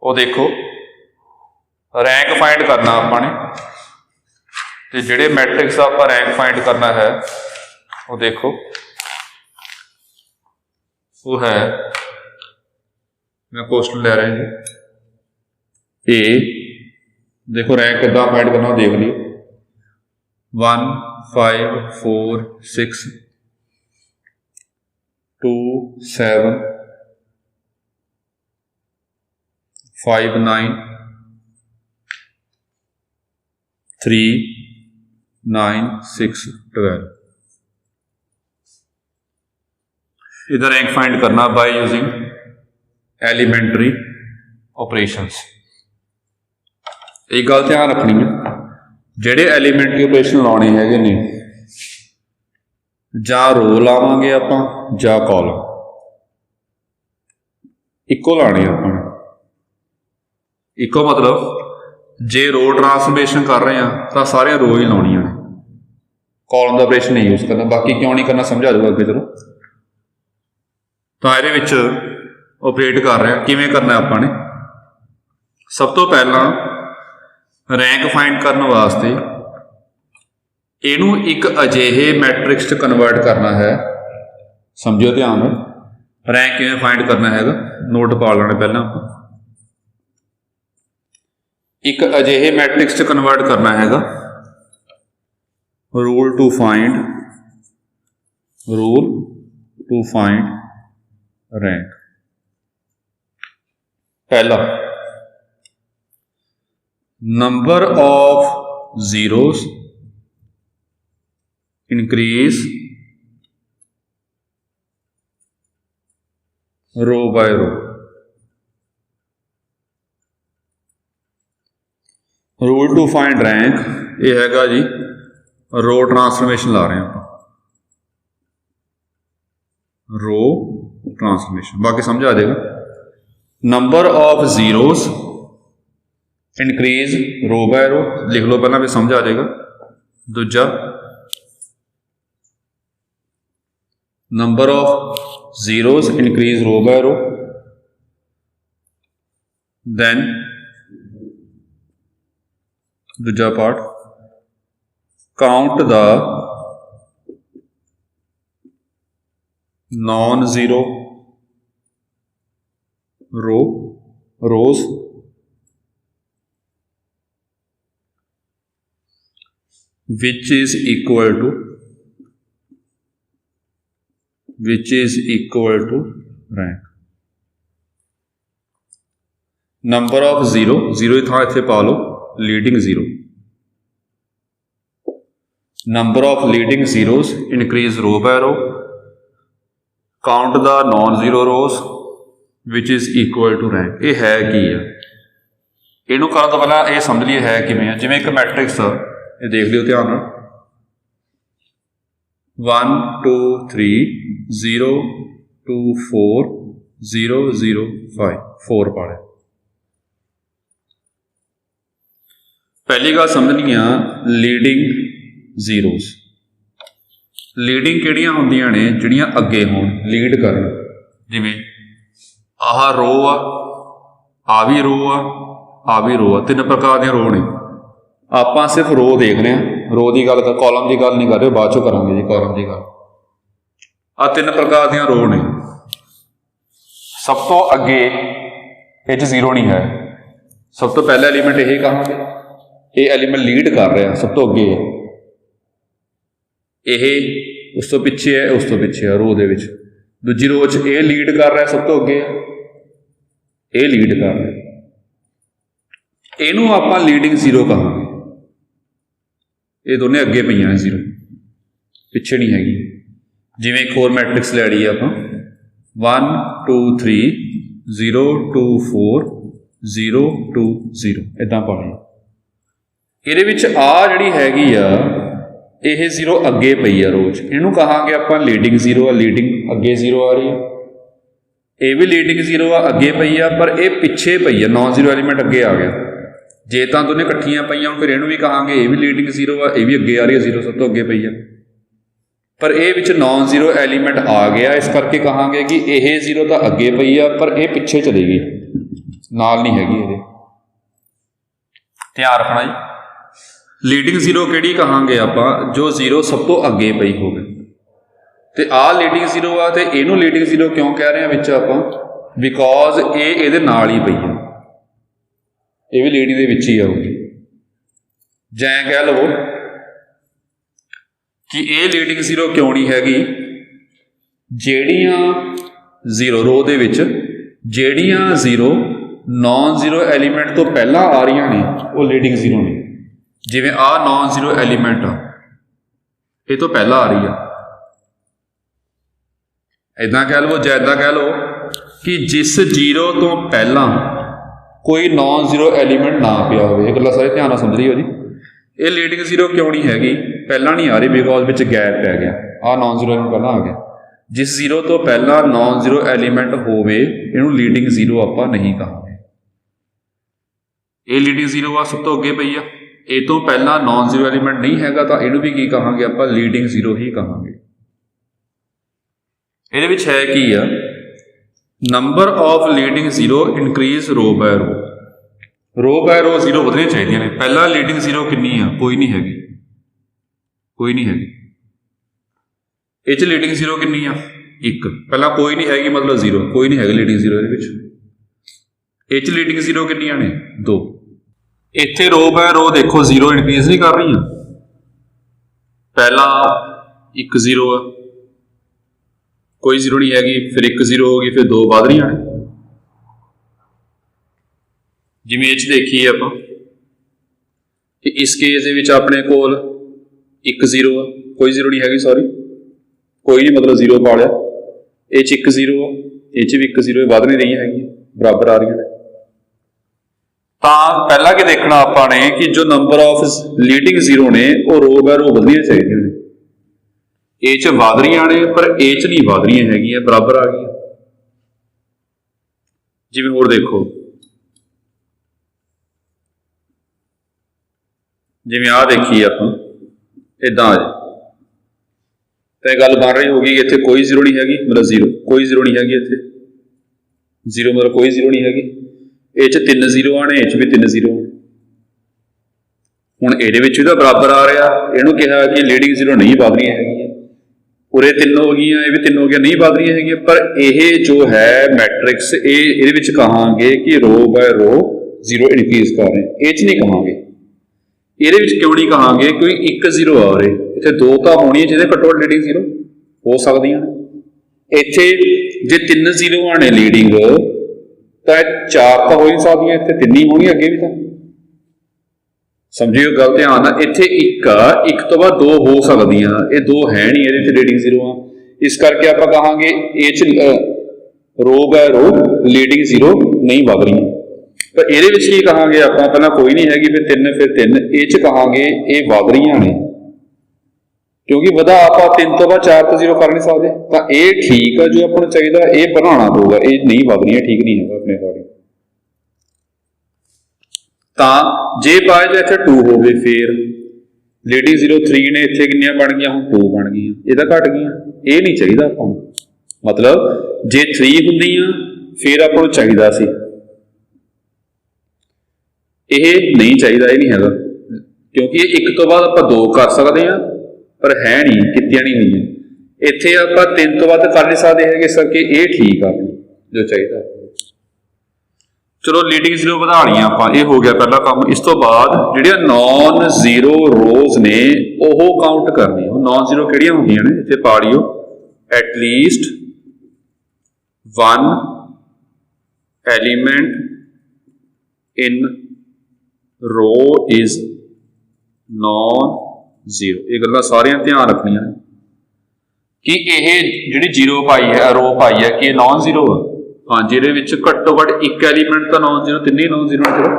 वो देखो रैंक फाइंड करना आपने, तो जिहड़े मैट्रिक्स का आप रैंक फाइंड करना है वो देखो वो है, मैं क्वेश्चन ले रहा जी। ए देखो रैंक कितना फाइंड करना देख लियो, 1 5 4 6 2 7 5 9 3 9 6 12। इधर रैंक फाइंड करना बाय यूजिंग एलीमेंटरी ऑपरेशंस। एक गल ध्यान रखनी है, जेडे एलीमेंटरी ऑपरेशन लाने हैगे ने, जां रो लावांगे आपां जां कॉलम, इको लाने आपां। इको मतलब जे रो ट्रांसफॉर्मेशन कर रहे हैं तो सारे रो ही लाउणियां ने, कॉलम का ऑपरेशन नहीं यूज करना। बाकी क्यों नहीं करना समझा दूंगा अगे, चलो। तो ये ऑपरेट कर रहे हैं किवें करना है आपां ने, सब तो पहला रैंक फाइंड करने वास्ते इनू एक अजिहे मैट्रिक्स कन्वर्ट करना है, समझो ध्यान। रैंक किवें फाइंड करना है, नोट पा लेने पहला आप, एक अजिहे मैट्रिक्स कन्वर्ट करना है rule to find rank। पहला, number of zeros increase row by row। Rule to find rank ये हैगा जी रो ट्रांसफॉर्मेशन ला रहे हैं आप, रो ट्रांसफॉर्मेशन, बाकी समझ आ जाएगा। Number of zeros increase row by row, लिख लो पहला भी समझ आ जाएगा। दूजा, number of zeros increase row by row, then दूजा part, count the non zero rows which is equal to rank। Number of zero था इत्थे पा लो leading zero, number of leading zeros increase row by row, count the non zero rows which is equal to rank. ये है की है, इनू करने तो पहला ये समझ लिए है किवें है। जिवें एक मैट्रिक्स ये देख लियो ध्यान नाल, 1 2 3 0 2 4 0 0 5 4 पाड़े। पहली गल समझनी आ लीडिंग जीरोस। लीडिंग किहड़ियां हुंदियां ने जिहड़ियां अगे होण लीड करन, जिवें आह रो आ भी रो आ भी रो, तीन प्रकार दी रो ने। आपां सिर्फ रो देख रहे हैं, रो की गल कॉलम की गल नहीं कर रहे, बाद चों करांगे जी कॉलम की गल। आ तीन प्रकार दी रो ने। सब तो अगे ये जीरो नहीं है, सब तो पहला एलीमेंट यही कहांगे, ये एलीमेंट लीड कर रहा सब तो अगे है, ये उस तो पिछे है, उस तो पिछे है रो दे विच। दूजी रो च ये लीड कर रहा सब तो अगे है, ये लीड कर रहा, इनू आपां लीडिंग जीरो कहांगे। ये दोने अगे पईयां ने जीरो, पिछे नहीं हैगी। जिवें एक होर मैट्रिक्स लै लईए आपां 1 2 3 0 2 4 0 2 0 इदां पाणी। ਇਹਦੇ ਵਿੱਚ ਆ ਜਿਹੜੀ ਹੈਗੀ ਆ ਇਹ ਜ਼ੀਰੋ ਅੱਗੇ ਪਈ ਆ ਰੋਜ਼, ਇਹਨੂੰ ਕਹਾਂਗੇ ਆਪਾਂ ਲੀਡਿੰਗ ਜ਼ੀਰੋ ਆ, ਲੀਡਿੰਗ ਅੱਗੇ ਜ਼ੀਰੋ ਆ ਰਹੀ ਆ। ਇਹ ਵੀ ਲੀਡਿੰਗ ਜ਼ੀਰੋ ਆ ਅੱਗੇ ਪਈ ਆ, ਪਰ ਇਹ ਪਿੱਛੇ ਪਈ ਆ, ਨੌਨ ਜ਼ੀਰੋ ਐਲੀਮੈਂਟ ਅੱਗੇ ਆ ਗਿਆ। ਜੇ ਤਾਂ ਦੋਨੇ ਇਕੱਠੀਆਂ ਪਈਆਂ ਹੁਣ ਫਿਰ ਇਹਨੂੰ ਵੀ ਕਹਾਂਗੇ ਇਹ ਵੀ ਲੀਡਿੰਗ ਜ਼ੀਰੋ ਆ, ਇਹ ਵੀ ਅੱਗੇ ਆ ਰਹੀ ਆ, ਜ਼ੀਰੋ ਸਭ ਤੋਂ ਅੱਗੇ ਪਈ ਆ, ਪਰ ਇਹ ਵਿੱਚ ਨੌਨ ਜ਼ੀਰੋ ਐਲੀਮੈਂਟ ਆ ਗਿਆ, ਇਸ ਕਰਕੇ ਕਹਾਂਗੇ ਕਿ ਇਹ ਜ਼ੀਰੋ ਤਾਂ ਅੱਗੇ ਪਈ ਆ ਪਰ ਇਹ ਪਿੱਛੇ ਚਲੀ ਗਈ, ਨਾਲ ਨਹੀਂ ਹੈਗੀ। ਇਹਦੇ ਧਿਆਨ ਰੱਖਣਾ ਜੀ। ਲੀਡਿੰਗ ਜ਼ੀਰੋ ਕਿਹੜੀ ਕਹਾਂਗੇ ਆਪਾਂ, ਜੋ ਜ਼ੀਰੋ ਸਭ ਤੋਂ ਅੱਗੇ ਪਈ ਹੋਵੇ। ਤੇ ਆਹ ਲੀਡਿੰਗ ਜ਼ੀਰੋ ਆ, ਤੇ ਇਹਨੂੰ ਲੀਡਿੰਗ ਜ਼ੀਰੋ ਕਿਉਂ ਕਹਿ ਰਹੇ ਆ ਵਿੱਚ ਆਪਾਂ, ਬਿਕੋਜ਼ ਇਹ ਇਹਦੇ ਨਾਲ ਹੀ ਪਈ ਆ, ਇਹ ਵੀ ਲੀਡਿੰਗ ਦੇ ਵਿੱਚ ਹੀ ਆਊਗੀ। ਜੈਂ ਕਹਿ ਲਵੋ ਕਿ ਇਹ ਲੀਡਿੰਗ ਜ਼ੀਰੋ ਕਿਉਂ ਨਹੀਂ ਹੈਗੀ, ਜਿਹੜੀਆਂ ਜ਼ੀਰੋ ਰੋ ਦੇ ਵਿੱਚ ਜਿਹੜੀਆਂ ਜ਼ੀਰੋ ਨੌਨ ਜ਼ੀਰੋ ਐਲੀਮੈਂਟ ਤੋਂ ਪਹਿਲਾਂ ਆ ਰਹੀਆਂ ਨੇ ਉਹ ਲੀਡਿੰਗ ਜ਼ੀਰੋ ਨੇ। ਜਿਵੇਂ ਆਹ ਨੌਨ ਜ਼ੀਰੋ ਐਲੀਮੈਂਟ ਆ, ਇਹ ਤੋਂ ਪਹਿਲਾਂ ਆ ਰਹੀ ਆ, ਇੱਦਾਂ ਕਹਿ ਲਵੋ ਜਾਂ ਇੱਦਾਂ ਕਹਿ ਲਓ ਕਿ ਜਿਸ ਜ਼ੀਰੋ ਤੋਂ ਪਹਿਲਾਂ ਕੋਈ ਨੌਨ ਜ਼ੀਰੋ ਐਲੀਮੈਂਟ ਨਾ ਪਿਆ ਹੋਵੇ। ਇਹ ਗੱਲਾਂ ਸਾਰੇ ਧਿਆਨ ਨਾਲ ਸਮਝ ਲਿਓ ਜੀ। ਇਹ ਲੀਡਿੰਗ ਜ਼ੀਰੋ ਕਿਉਂ ਨਹੀਂ ਹੈਗੀ, ਪਹਿਲਾਂ ਨਹੀਂ ਆ ਰਹੀ, ਬਿਕੋਜ਼ ਵਿੱਚ ਗੈਪ ਪੈ ਗਿਆ, ਆਹ ਨੌਨ ਜ਼ੀਰੋ ਐਲੀਮੈਂਟ ਪਹਿਲਾਂ ਆ ਗਿਆ। ਜਿਸ ਜ਼ੀਰੋ ਤੋਂ ਪਹਿਲਾਂ ਨੌਨ ਜ਼ੀਰੋ ਐਲੀਮੈਂਟ ਹੋਵੇ ਇਹਨੂੰ ਲੀਡਿੰਗ ਜ਼ੀਰੋ ਆਪਾਂ ਨਹੀਂ ਕਹਾਂਗੇ। ਇਹ ਲੀਡਿੰਗ ਜ਼ੀਰੋ ਆ, ਸਭ ਤੋਂ ਅੱਗੇ ਪਈ ਆ, ਇਹ ਤੋਂ ਪਹਿਲਾਂ ਨੌਨ ਜ਼ੀਰੋ ਐਲੀਮੈਂਟ ਨਹੀਂ ਹੈਗਾ ਤਾਂ ਇਹਨੂੰ ਵੀ ਕੀ ਕਹਾਂਗੇ ਆਪਾਂ, ਲੀਡਿੰਗ ਜ਼ੀਰੋ ਹੀ ਕਹਾਂਗੇ। ਇਹਦੇ ਵਿੱਚ ਹੈ ਕੀ ਆ, number of leading zero increase ਰੋ ਬਾय रो। रो बाय रो जीरो ਵਧਣੀਆਂ ਚਾਹੀਦੀਆਂ ਨੇ। ਪਹਿਲਾਂ ਲੀਡਿੰਗ ਜ਼ੀਰੋ ਕਿੰਨੀ ਆ, ਕੋਈ ਨਹੀਂ ਹੈਗੀ, ਕੋਈ ਨਹੀਂ ਹੈਗੀ। ਇਹ 'ਚ ਲੀਡਿੰਗ ਜ਼ੀਰੋ ਕਿੰਨੀ ਆ, 1। ਪਹਿਲਾਂ ਕੋਈ ਨਹੀਂ ਹੈਗੀ ਮਤਲਬ ਜ਼ੀਰੋ, ਕੋਈ ਨਹੀਂ ਹੈਗੀ ਲੀਡਿੰਗ ਜ਼ੀਰੋ ਇਹਦੇ ਵਿੱਚ। ਇਹ 'ਚ ਲੀਡਿੰਗ ਜ਼ੀਰੋ ਕਿੰਨੀਆਂ ਨੇ, 2। ਇੱਥੇ ਰੋ ਬਾय रो ਦੇਖੋ ਜ਼ੀਰੋ ਇਨਕਰੀਜ਼ ਨਹੀਂ ਕਰ ਰਹੀਆਂ, पहला 1 0 है, कोई जीरो नहीं हैगी, फिर 1 0 होगी, फिर 2 वध रही ने। जिवें इह देखिए आपां कि इस केस दे विच अपने कोल 1 0 है, कोई जीरो नहीं हैगी, सॉरी कोई नहीं मतलब जीरो पा लिया। ये 1 0 है, ये भी 1 0 वध नहीं रही हैगी, बराबर आ रही ने। ਤਾਂ ਪਹਿਲਾਂ ਕੀ ਦੇਖਣਾ ਆਪਾਂ ਨੇ ਕਿ ਜੋ ਨੰਬਰ ਆਫ ਲੀਡਿੰਗ ਜ਼ੀਰੋ ਨੇ ਉਹ ਰੋ ਬਾਏ ਰੋ ਵਧਣੀਆਂ ਚਾਹੀਦੀਆਂ ਨੇ। ਇਹ 'ਚ ਵਧ ਰਹੀਆਂ ਨੇ ਪਰ ਇਹ 'ਚ ਨਹੀਂ ਵਧ ਰਹੀਆਂ ਹੈਗੀਆਂ, ਬਰਾਬਰ ਆ ਗਈਆਂ। ਜਿਵੇਂ ਹੋਰ ਦੇਖੋ, ਜਿਵੇਂ ਆਹ ਦੇਖੀਏ ਆਪਾਂ ਇਦਾਂ ਆ ਜੀ, ਤਾਂ ਇਹ ਗੱਲ ਬਣ ਰਹੀ ਹੋਗੀ ਕਿ ਇੱਥੇ ਕੋਈ ਜ਼ੀਰੋ ਨਹੀਂ ਹੈਗੀ, ਮਤਲਬ ਜ਼ੀਰੋ, ਕੋਈ ਜ਼ੀਰੋ ਨਹੀਂ ਹੈਗੀ ਇੱਥੇ, ਜ਼ੀਰੋ ਮਤਲਬ ਕੋਈ ਜ਼ੀਰੋ ਨਹੀਂ ਹੈਗੀ। ਇਹ 'ਚ 3 0 ਆਣੇ, ਇਹ 'ਚ ਵੀ 3 0 ਆਣੇ। ਹੁਣ ਇਹਦੇ ਵਿੱਚ ਵੀ ਤਾਂ ਬਰਾਬਰ ਆ ਰਿਹਾ, ਇਹਨੂੰ ਕਿਹਾ ਕਿ ਲੀਡਿੰਗ ਜ਼ੀਰੋ ਨਹੀਂ ਵਧ ਰਹੀਆਂ ਹੈਗੀਆਂ, ਉਰੇ 3 ਹੋ ਗਈਆਂ, ਇਹ ਵੀ 3 ਹੋ ਗਈਆਂ, ਨਹੀਂ ਵਧ ਰਹੀਆਂ ਹੈਗੀਆਂ। ਪਰ ਇਹ ਜੋ ਹੈ ਮੈਟ੍ਰਿਕਸ, ਇਹਦੇ ਵਿੱਚ ਕਹਾਂਗੇ ਕਿ ਰੋ ਬਾਏ ਰੋ ਜ਼ੀਰੋ ਇਨਕਰੀਜ਼ ਕਰ ਰਹੇ, ਇਹ 'ਚ ਨਹੀਂ ਕਹਾਂਗੇ। ਇਹਦੇ ਵਿੱਚ ਕਿਉਂ ਨਹੀਂ ਕਹਾਂਗੇ? ਕੋਈ 1 0 ਆ ਰਹੇ, ਇੱਥੇ 2 ਤਾਂ ਹੋਣੀਆਂ ਜਿਹਦੇ ਘੱਟੋ ਘੱਟ ਲੀਡਿੰਗ ਜ਼ੀਰੋ ਹੋ ਸਕਦੀਆਂ ਨੇ। ਇੱਥੇ ਜੇ 3 0 ਆਣੇ ਲੀਡਿੰਗ ਤਾਂ 4 ਤਾਂ ਹੋ ਹੀ ਸਕਦੀਆਂ, ਇੱਥੇ 3 ਹੀ ਹੋਣੀਆਂ, ਅੱਗੇ ਵੀ ਤਾਂ ਸਮਝਿਓ ਗੱਲ ਧਿਆਨ ਨਾਲ। ਇੱਥੇ 1 ਆ, 1 ਤੋਂ ਬਾਅਦ 2 ਹੋ ਸਕਦੀਆਂ, ਇਹ 2 ਹੈ ਨਹੀਂ, ਇਹਦੇ ਵਿੱਚ ਲੀਡਿੰਗ ਜ਼ੀਰੋ ਆ। ਇਸ ਕਰਕੇ ਆਪਾਂ ਕਹਾਂਗੇ ਇਹ 'ਚ ਰੋ ਬਾਏ ਰੋ ਲੀਡਿੰਗ ਜ਼ੀਰੋ ਨਹੀਂ ਵਧ ਰਹੀਆਂ। ਤਾਂ ਇਹਦੇ ਵਿੱਚ ਕੀ ਕਹਾਂਗੇ ਆਪਾਂ? ਪਹਿਲਾਂ ਕੋਈ ਨਹੀਂ ਹੈਗੀ, ਫਿਰ 3, ਫਿਰ 3, ਇਹ 'ਚ ਕਹਾਂਗੇ ਇਹ ਵਧ ਰਹੀਆਂ ਨੇ, ਕਿਉਂਕਿ ਵਧਾ ਆਪਾਂ 3 ਤੋਂ ਬਾਅਦ 4 ਤੋਂ 0 ਕਰ ਨਹੀਂ ਸਕਦੇ। ਤਾਂ ਇਹ ਠੀਕ ਆ, ਜੋ ਆਪਾਂ ਨੂੰ ਚਾਹੀਦਾ ਇਹ ਬਣਾਉਣਾ ਪਊਗਾ, ਇਹ ਨਹੀਂ ਵਧ ਰਹੀਆਂ, ਠੀਕ ਨਹੀਂ ਹੈਗਾ ਆਪਣੇ ਅਕੋਰਡਿੰਗ। ਤਾਂ ਜੇ ਬਾਅਦ ਇੱਥੇ 2 ਹੋਵੇ, ਫਿਰ ਲੀਡਿੰਗ ਜ਼ੀਰੋ 3 ਨੇ, ਇੱਥੇ ਕਿੰਨੀਆਂ ਬਣ ਗਈਆਂ? ਹੁਣ 2 ਬਣ ਗਈਆਂ, ਇਹ ਤਾਂ ਘਟ ਗਈਆਂ, ਇਹ ਨਹੀਂ ਚਾਹੀਦਾ ਆਪਾਂ ਨੂੰ। ਮਤਲਬ ਜੇ 3 ਹੁੰਦੀਆਂ ਫਿਰ ਆਪਾਂ ਨੂੰ ਚਾਹੀਦਾ ਸੀ, ਇਹ ਨਹੀਂ ਚਾਹੀਦਾ, ਇਹ ਨਹੀਂ ਹੈਗਾ, ਕਿਉਂਕਿ ਇਹ 1 ਤੋਂ ਬਾਅਦ ਆਪਾਂ 2 ਕਰ ਸਕਦੇ ਹਾਂ, ਪਰ ਹੈ ਨਹੀਂ, ਕੀਤੀਆਂ ਨਹੀਂ ਹੋਈਆਂ। ਇੱਥੇ ਆਪਾਂ 3 ਤੋਂ ਵੱਧ ਕਰ ਨਹੀਂ ਸਕਦੇ ਹੈਗੇ, ਇਸ ਕਰਕੇ ਇਹ ਠੀਕ ਆ ਜੋ ਚਾਹੀਦਾ। ਚਲੋ ਲੀਡਿੰਗ ਜ਼ੀਰੋ ਵਧਾ ਲਈਆਂ ਆਪਾਂ, ਇਹ ਹੋ ਗਿਆ ਪਹਿਲਾ ਕੰਮ। ਇਸ ਤੋਂ ਬਾਅਦ ਜਿਹੜੀਆਂ ਨੌਨ ਜ਼ੀਰੋ ਰੋਜ਼ ਨੇ ਉਹ ਕਾਊਂਟ ਕਰਨੀਆਂ। ਉਹ ਨੌਨ ਜ਼ੀਰੋ ਕਿਹੜੀਆਂ ਹੁੰਦੀਆਂ ਨੇ? ਇੱਥੇ ਪਾ ਲਿਓ, ਐਟਲੀਸਟ 1 ਐਲੀਮੈਂਟ ਇਨ ਰੋ ਇਜ਼ ਨੌਨ ਜ਼ੀਰੋ। ਇਹ ਗੱਲਾਂ ਸਾਰੀਆਂ ਧਿਆਨ ਰੱਖਣੀਆਂ ਨੇ ਕਿ ਇਹ ਜਿਹੜੀ ਜ਼ੀਰੋ ਪਾਈ ਹੈ, ਰੋ ਪਾਈ ਹੈ, ਕਿ ਇਹ ਨੌਨ ਜ਼ੀਰੋ ਆ। ਹਾਂ, ਜਿਹਦੇ ਵਿੱਚ ਘੱਟੋ ਘੱਟ 1 ਐਲੀਮੈਂਟ ਤਾਂ ਨੌਨ ਜ਼ੀਰੋ, ਤਿੰਨੇ ਨੌਨ ਜ਼ੀਰੋ। ਚਲੋ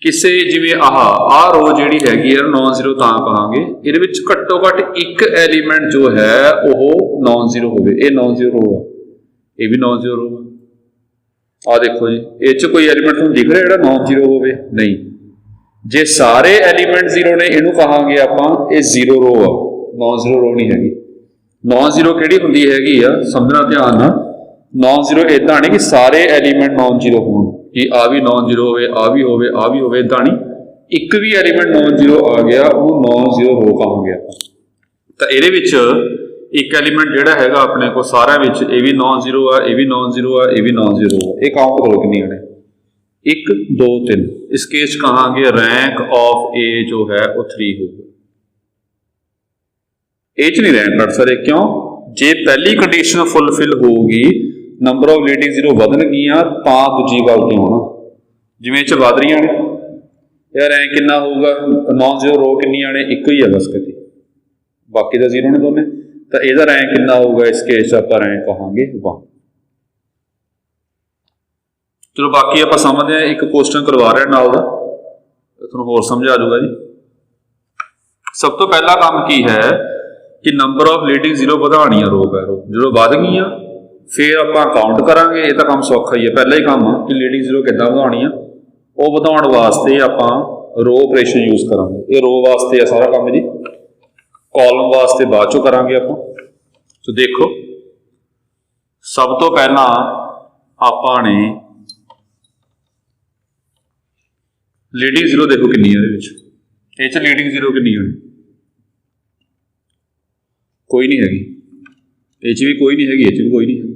ਕਿਸੇ ਜਿਵੇਂ ਆਹ ਰੋ ਜਿਹੜੀ ਹੈਗੀ ਆ ਨੌਨ ਜ਼ੀਰੋ ਤਾਂ ਕਹਾਂਗੇ, ਇਹਦੇ ਵਿੱਚ ਘੱਟੋ ਘੱਟ 1 ਐਲੀਮੈਂਟ ਜੋ ਹੈ ਉਹ ਨੌਨ ਜ਼ੀਰੋ ਹੋਵੇ। ਇਹ ਨੌਨ ਜ਼ੀਰੋ ਰੋ ਆ, ਇਹ ਵੀ ਨੌਨ ਜ਼ੀਰੋ ਰੋ ਆ। ਆਹ ਦੇਖੋ ਜੀ, ਇਹ 'ਚ ਕੋਈ ਐਲੀਮੈਂਟ ਤੁਹਾਨੂੰ ਦਿਖ ਰਿਹਾ ਜਿਹੜਾ ਨੌਨ ਜ਼ੀਰੋ ਹੋਵੇ? ਨਹੀਂ। ਜੇ ਸਾਰੇ ਐਲੀਮੈਂਟ ਜ਼ੀਰੋ ਨੇ ਇਹਨੂੰ ਕਹਾਂਗੇ ਆਪਾਂ ਇਹ ਜ਼ੀਰੋ ਰੋ ਆ, ਨੌਨ ਜ਼ੀਰੋ ਰੋ ਨਹੀਂ ਹੈਗੀ। ਨੌਨ ਜ਼ੀਰੋ ਕਿਹੜੀ ਹੁੰਦੀ ਹੈਗੀ ਆ, ਸਮਝਣਾ ਧਿਆਨ ਨਾਲ। ਨੌਨ ਜ਼ੀਰੋ ਇਦਾਂ ਨਹੀਂ ਕਿ ਸਾਰੇ ਐਲੀਮੈਂਟ ਨੌਨ ਜ਼ੀਰੋ ਹੋਣ, ਕਿ ਆ ਵੀ ਨੌਨ ਜ਼ੀਰੋ ਹੋਵੇ, ਆ ਵੀ ਹੋਵੇ, ਆ ਵੀ ਹੋਵੇ, ਇਦਾਂ ਨਹੀਂ। ਇੱਕ ਵੀ ਐਲੀਮੈਂਟ ਨੌਨ ਜ਼ੀਰੋ ਆ ਗਿਆ ਉਹ ਨੌਨ ਜ਼ੀਰੋ ਰੋ ਕਹਾਂਗੇ ਆਪਾਂ। ਤਾਂ ਇਹਦੇ ਵਿੱਚ ਇੱਕ ਐਲੀਮੈਂਟ ਜਿਹੜਾ ਹੈਗਾ ਆਪਣੇ ਕੋਲ ਸਾਰਿਆਂ ਵਿੱਚ, ਇਹ ਵੀ ਨੌਨ ਜ਼ੀਰੋ ਆ, ਇਹ ਵੀ ਨੌਨ ਜ਼ੀਰੋ ਆ, ਇਹ ਵੀ ਨੌਨ ਜ਼ੀਰੋ ਆ। ਇਹ ਕਾਊਂਟ ਕਰੋ ਕਿੰਨੀਆਂ ਨੇ, 1 2 3। ਇਸ ਕੇਸ ਕਹਾਂਗੇ ਰੈਂਕ ਆਫ ਏ ਜੋ ਹੈ ਉਹ 3 ਹੋਊਗਾ। ਇਹ 'ਚ ਨਹੀਂ ਰੈਂਕ ਕੱਢ ਸਕਦੇ, ਕਿਉਂ? ਜੇ ਪਹਿਲੀ ਕੰਡੀਸ਼ਨ ਫੁੱਲਫਿਲ ਹੋਊਗੀ, ਨੰਬਰ ਆਫ ਲੀਡਿੰਗ ਜ਼ੀਰੋ ਵਧਣਗੀਆਂ, ਤਾਂ ਦੂਜੀ ਗੱਲ ਤੇ ਹੋਣਾ। ਜਿਵੇਂ 'ਚ ਵਧ ਰਹੀਆਂ ਨੇ, ਇਹ ਰੈਂਕ ਕਿੰਨਾ ਹੋਊਗਾ? ਨੌਨ ਜ਼ੀਰੋ ਰੋ ਕਿੰਨੀਆਂ ਨੇ? 1 ਹੀ ਹੈ ਬਸ, ਕਿਤੇ ਬਾਕੀ ਤਾਂ ਜ਼ੀਰੋ ਨੇ ਦੋਨੇ। ਤਾਂ ਇਹਦਾ ਰੈਂਕ ਕਿੰਨਾ ਹੋਊਗਾ? ਇਸ ਕੇਸ ਆਪਾਂ ਰੈਂਕ ਕਹਾਂਗੇ 1। ਚਲੋ ਬਾਕੀ ਆਪਾਂ ਸਮਝਦੇ ਹਾਂ। ਇੱਕ ਕੁਐਸਚਨ ਕਰਵਾ ਰਿਹਾ ਨਾਲ ਦਾ, ਤੁਹਾਨੂੰ ਹੋਰ ਸਮਝ ਆ ਜਾਊਗਾ ਜੀ। ਸਭ ਤੋਂ ਪਹਿਲਾ ਕੰਮ ਕੀ ਹੈ ਕਿ ਨੰਬਰ ਆਫ ਲੀਡਿੰਗ ਜ਼ੀਰੋ ਵਧਾਉਣੀ ਆ ਰੋ ਬਾਏ ਰੋ। ਜਦੋਂ ਵਧ ਗਈਆਂ ਫਿਰ ਆਪਾਂ ਕਾਊਂਟ ਕਰਾਂਗੇ। ਇਹ ਤਾਂ ਕੰਮ ਸੌਖਾ ਹੀ ਹੈ, ਪਹਿਲਾ ਹੀ ਕੰਮ ਆ ਕਿ ਲੀਡਿੰਗ ਜ਼ੀਰੋ ਕਿੱਦਾਂ ਵਧਾਉਣੀ ਆ। ਉਹ ਵਧਾਉਣ ਵਾਸਤੇ ਆਪਾਂ ਰੋ ਆਪਰੇਸ਼ਨ ਯੂਜ਼ ਕਰਾਂਗੇ। ਇਹ ਰੋ ਵਾਸਤੇ ਆ ਸਾਰਾ ਕੰਮ ਜੀ, ਕਾਲਮ ਵਾਸਤੇ ਬਾਅਦ ਚੋਂ ਕਰਾਂਗੇ ਆਪਾਂ। ਸੋ ਦੇਖੋ, ਸਭ ਤੋਂ ਪਹਿਲਾਂ ਆਪਾਂ ਨੇ ਲੀਡਿੰਗ ਜ਼ੀਰੋ ਦੇਖੋ ਕਿੰਨੀ ਹੈ ਇਹਦੇ ਵਿੱਚ। ਇਹ 'ਚ ਲੀਡਿੰਗ ਜ਼ੀਰੋ ਕਿੰਨੀ ਹੋਣੀ? ਕੋਈ ਨਹੀਂ ਹੈਗੀ। ਇਹ 'ਚ ਵੀ ਕੋਈ ਨਹੀਂ ਹੈਗੀ, ਇਹ 'ਚ ਵੀ ਕੋਈ ਨਹੀਂ ਹੈਗੀ।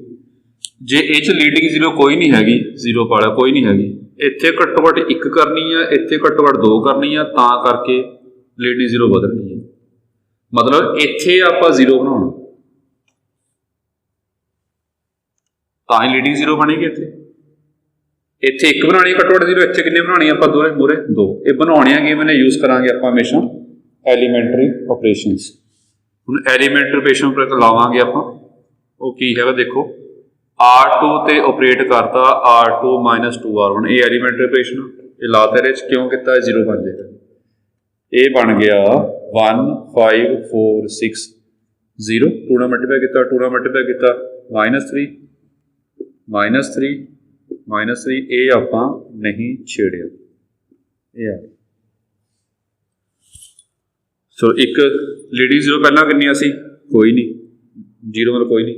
ਜੇ ਇਹ 'ਚ ਲੀਡਿੰਗ ਜ਼ੀਰੋ ਕੋਈ ਨਹੀਂ ਹੈਗੀ, ਜ਼ੀਰੋ ਪਾਲਿਆ ਕੋਈ ਨਹੀਂ ਹੈਗੀ, ਇੱਥੇ ਘੱਟੋ ਘੱਟ 1 ਕਰਨੀ ਆ, ਇੱਥੇ ਘੱਟੋ ਘੱਟ 2 ਕਰਨੀ ਆ, ਤਾਂ ਕਰਕੇ ਲੀਡਿੰਗ ਜ਼ੀਰੋ ਵਧਣੀ ਹੈ। मतलब इत्थे आपां 0 बनाउणा तां ही लीडिंग 0 बनेगी। इत्थे एक बनानी घट्टो घट्ट 0, इत्थे किन्ने बनानी आपां दोहरे मूहरे 2। ये बनाउणियां किवें यूज़ करांगे आपां हमेशा एलीमेंटरी ऑपरेशनस। हुण एलीमेंटरी ऑपरेशन पर लावांगे आपां वो की हैगा देखो R2 ते ऑपरेट करता R2 - 2R1 ये एलीमेंटरी ऑपरेशन ये लाता इहदे च क्यों किया 0 बन जाएगा। ये बन गया 1 5 4 6 0 2 नाल मल्टीप्लाई किया 2 नाल मल्टीप्लाई किया -3 ये आपां नहीं छेड़िया ये आ सो एक लीडिंग 0 पहला कितनी सी कोई नहीं 0 मतलब कोई नहीं।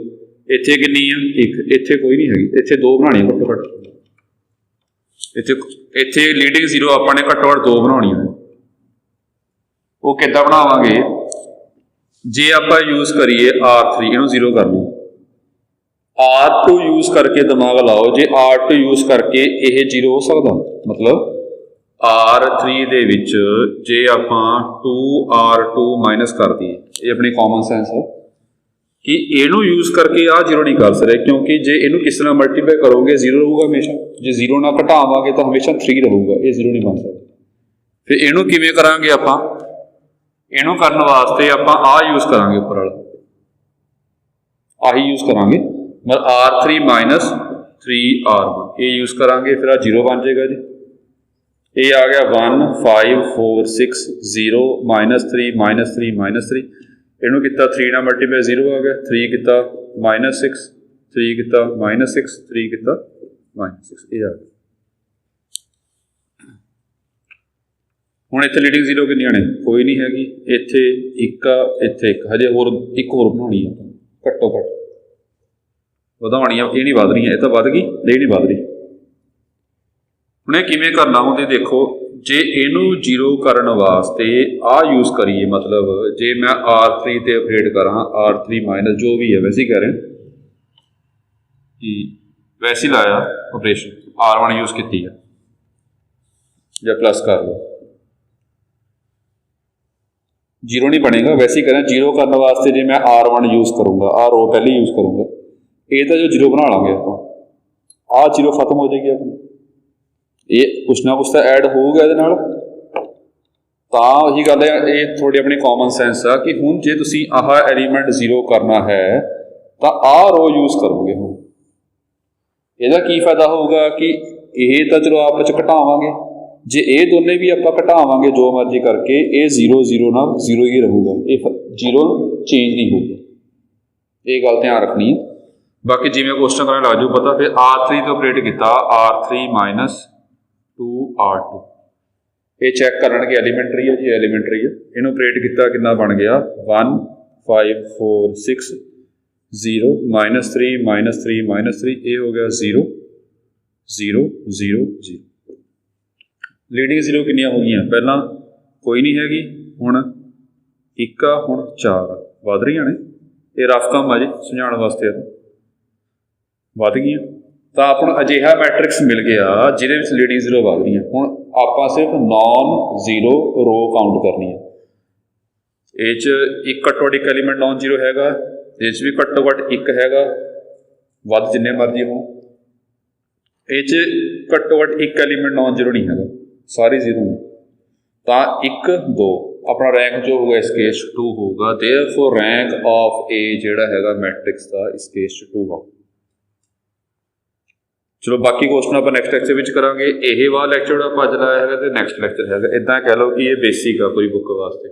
इत्थे कितनी है एक इत्थे कोई नहीं हैगी इत्थे 2 बनानी घट्टो घट्ट इत्थे लीडिंग 0 आपां ने घट्टो घट्ट 2 बनानी है। वो किद्दां बनावांगे जे आपां यूज़ करिए R3 इहनूं 0 कर लो R2 यूज़ करके दिमाग लाओ जे R2 यूज़ करके यह 0 हो सकता मतलब R3 दे विच जे आपां 2R2 माइनस कर दिए ये अपनी कॉमन सेंस है कि इनू यूज़ करके आ 0 नहीं कर सकते क्योंकि जे इनू किस तरह मल्टीप्लाई करोगे 0 रहूगा हमेशा जे 0 ना घटावांगे तो हमेशा 3 रहूगा ये 0 नहीं बन सकता। फिर इनू किवें करांगे आपां इनू करने वास्ते आपां आ यूज़ करांगे उपर वाला आही यूज़ करांगे मतलब R3 - 3R1 ये यूज़ करांगे फिर आ 0 बन जाएगा जी। ये आ गया 1 5 4 6 0 -3 इनू किता 3 ना मल्टीप्लाई 0 आ गया 3 किता -6 3 किता -6 3 किता -6 ये आ गया। हुण इत्थे लीडिंग 0 कितनी ने कोई नहीं हैगी इत्थे एक इत्थे एक हजे होर एक होर बनाउणी है घट्टो घट्ट वधाउणी ये नहीं वध रही ये तो वध गई ये नहीं वध रही। हुण किवें करना हुंदे देखो जे इनू 0 करने वास्ते आ यूज़ करिए मतलब जे मैं R3 ते ऑपरेट करा R3 माइनस जो भी है वैसे ही कह रहे कि वैसे ही लाया ऑपरेशन R1 यूज़ की है या प्लस कर लो 0 नहीं बनेगा वैसे ही करें 0 करने वास्ते जे मैं R1 यूज़ करूँगा आ रो पहले यूज़ करूँगा ये तो जो 0 बना लाँगे आप आ 0 खत्म हो जाएगी अपनी ये कुछ ना कुछ तो ऐड होगा ये वही गल है ये थोड़ी अपनी कॉमन सेंस है कि हुण जे तुसीं आह एलीमेंट 0 करना है तो आ रो यूज़ करोगे हुण इहदा की फायदा होगा कि ये तो चलो आपस च घटावांगे जे ये दोने भी आप घटावांगे जो मर्जी करके ये 0 0 ना 0 ही रहूगा ये 0 चेंज नहीं होगा ये गल ध्यान रखनी है। बाकी जिवें क्वेश्चन करने लग जाओ पता फिर R3 तो ऑपरेट किया R3 - 2R2 ये चैक करनगे एलीमेंटरी है जी एलीमेंटरी है इनू ऑपरेट किया कितना बन गया 1 5 4 6 0 -3 ये हो गया 0 0 0 0 लीडिंग 0 कितनी हो गई पहला कोई नहीं हैगी हुण 1 हुण 4 वध रही ने ये रफ काम है जी समझाने वास्ते वध गई तो आपको अजिहा मैट्रिक्स मिल गया जिहदे विच लीडिंग 0 वध रही हुण आपां सिर्फ नॉन 0 रो काउंट करनी है ये एक घट्टो घट्ट एक एलीमेंट नॉन 0 हैगा इस भी घट्टो घट्ट एक हैगा वध जिन्ने मर्जी हो ये घट्टो घट्ट एक एलीमेंट नॉन 0 नहीं हैगा सारे 0 ने तो 1 2 अपना रैंक जो होगा इस केस 2 होगा देयरफॉर रैंक ऑफ ए जिहड़ा हैगा मैट्रिक्स का इस केस 2 होगा। चलो बाकी क्वेश्चन आप नैक्सट लैक्चर में करांगे ये वाला लैक्चर जो आप लाया है तो नैक्सट लैक्चर है इदा कह लो कि ये बेसिक है पूरी बुक वास्ते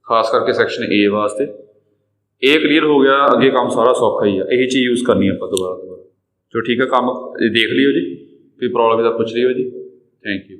खास करके सैक्शन ए वास्ते ये क्लीयर हो गया अगे काम सारा सौखा ही है यही चीज़ यूज़ करनी है आप दोबारा चलो ठीक है काम देख लियो जी कोई प्रॉब्लम है तो पूछ लियो जी थैंक यू।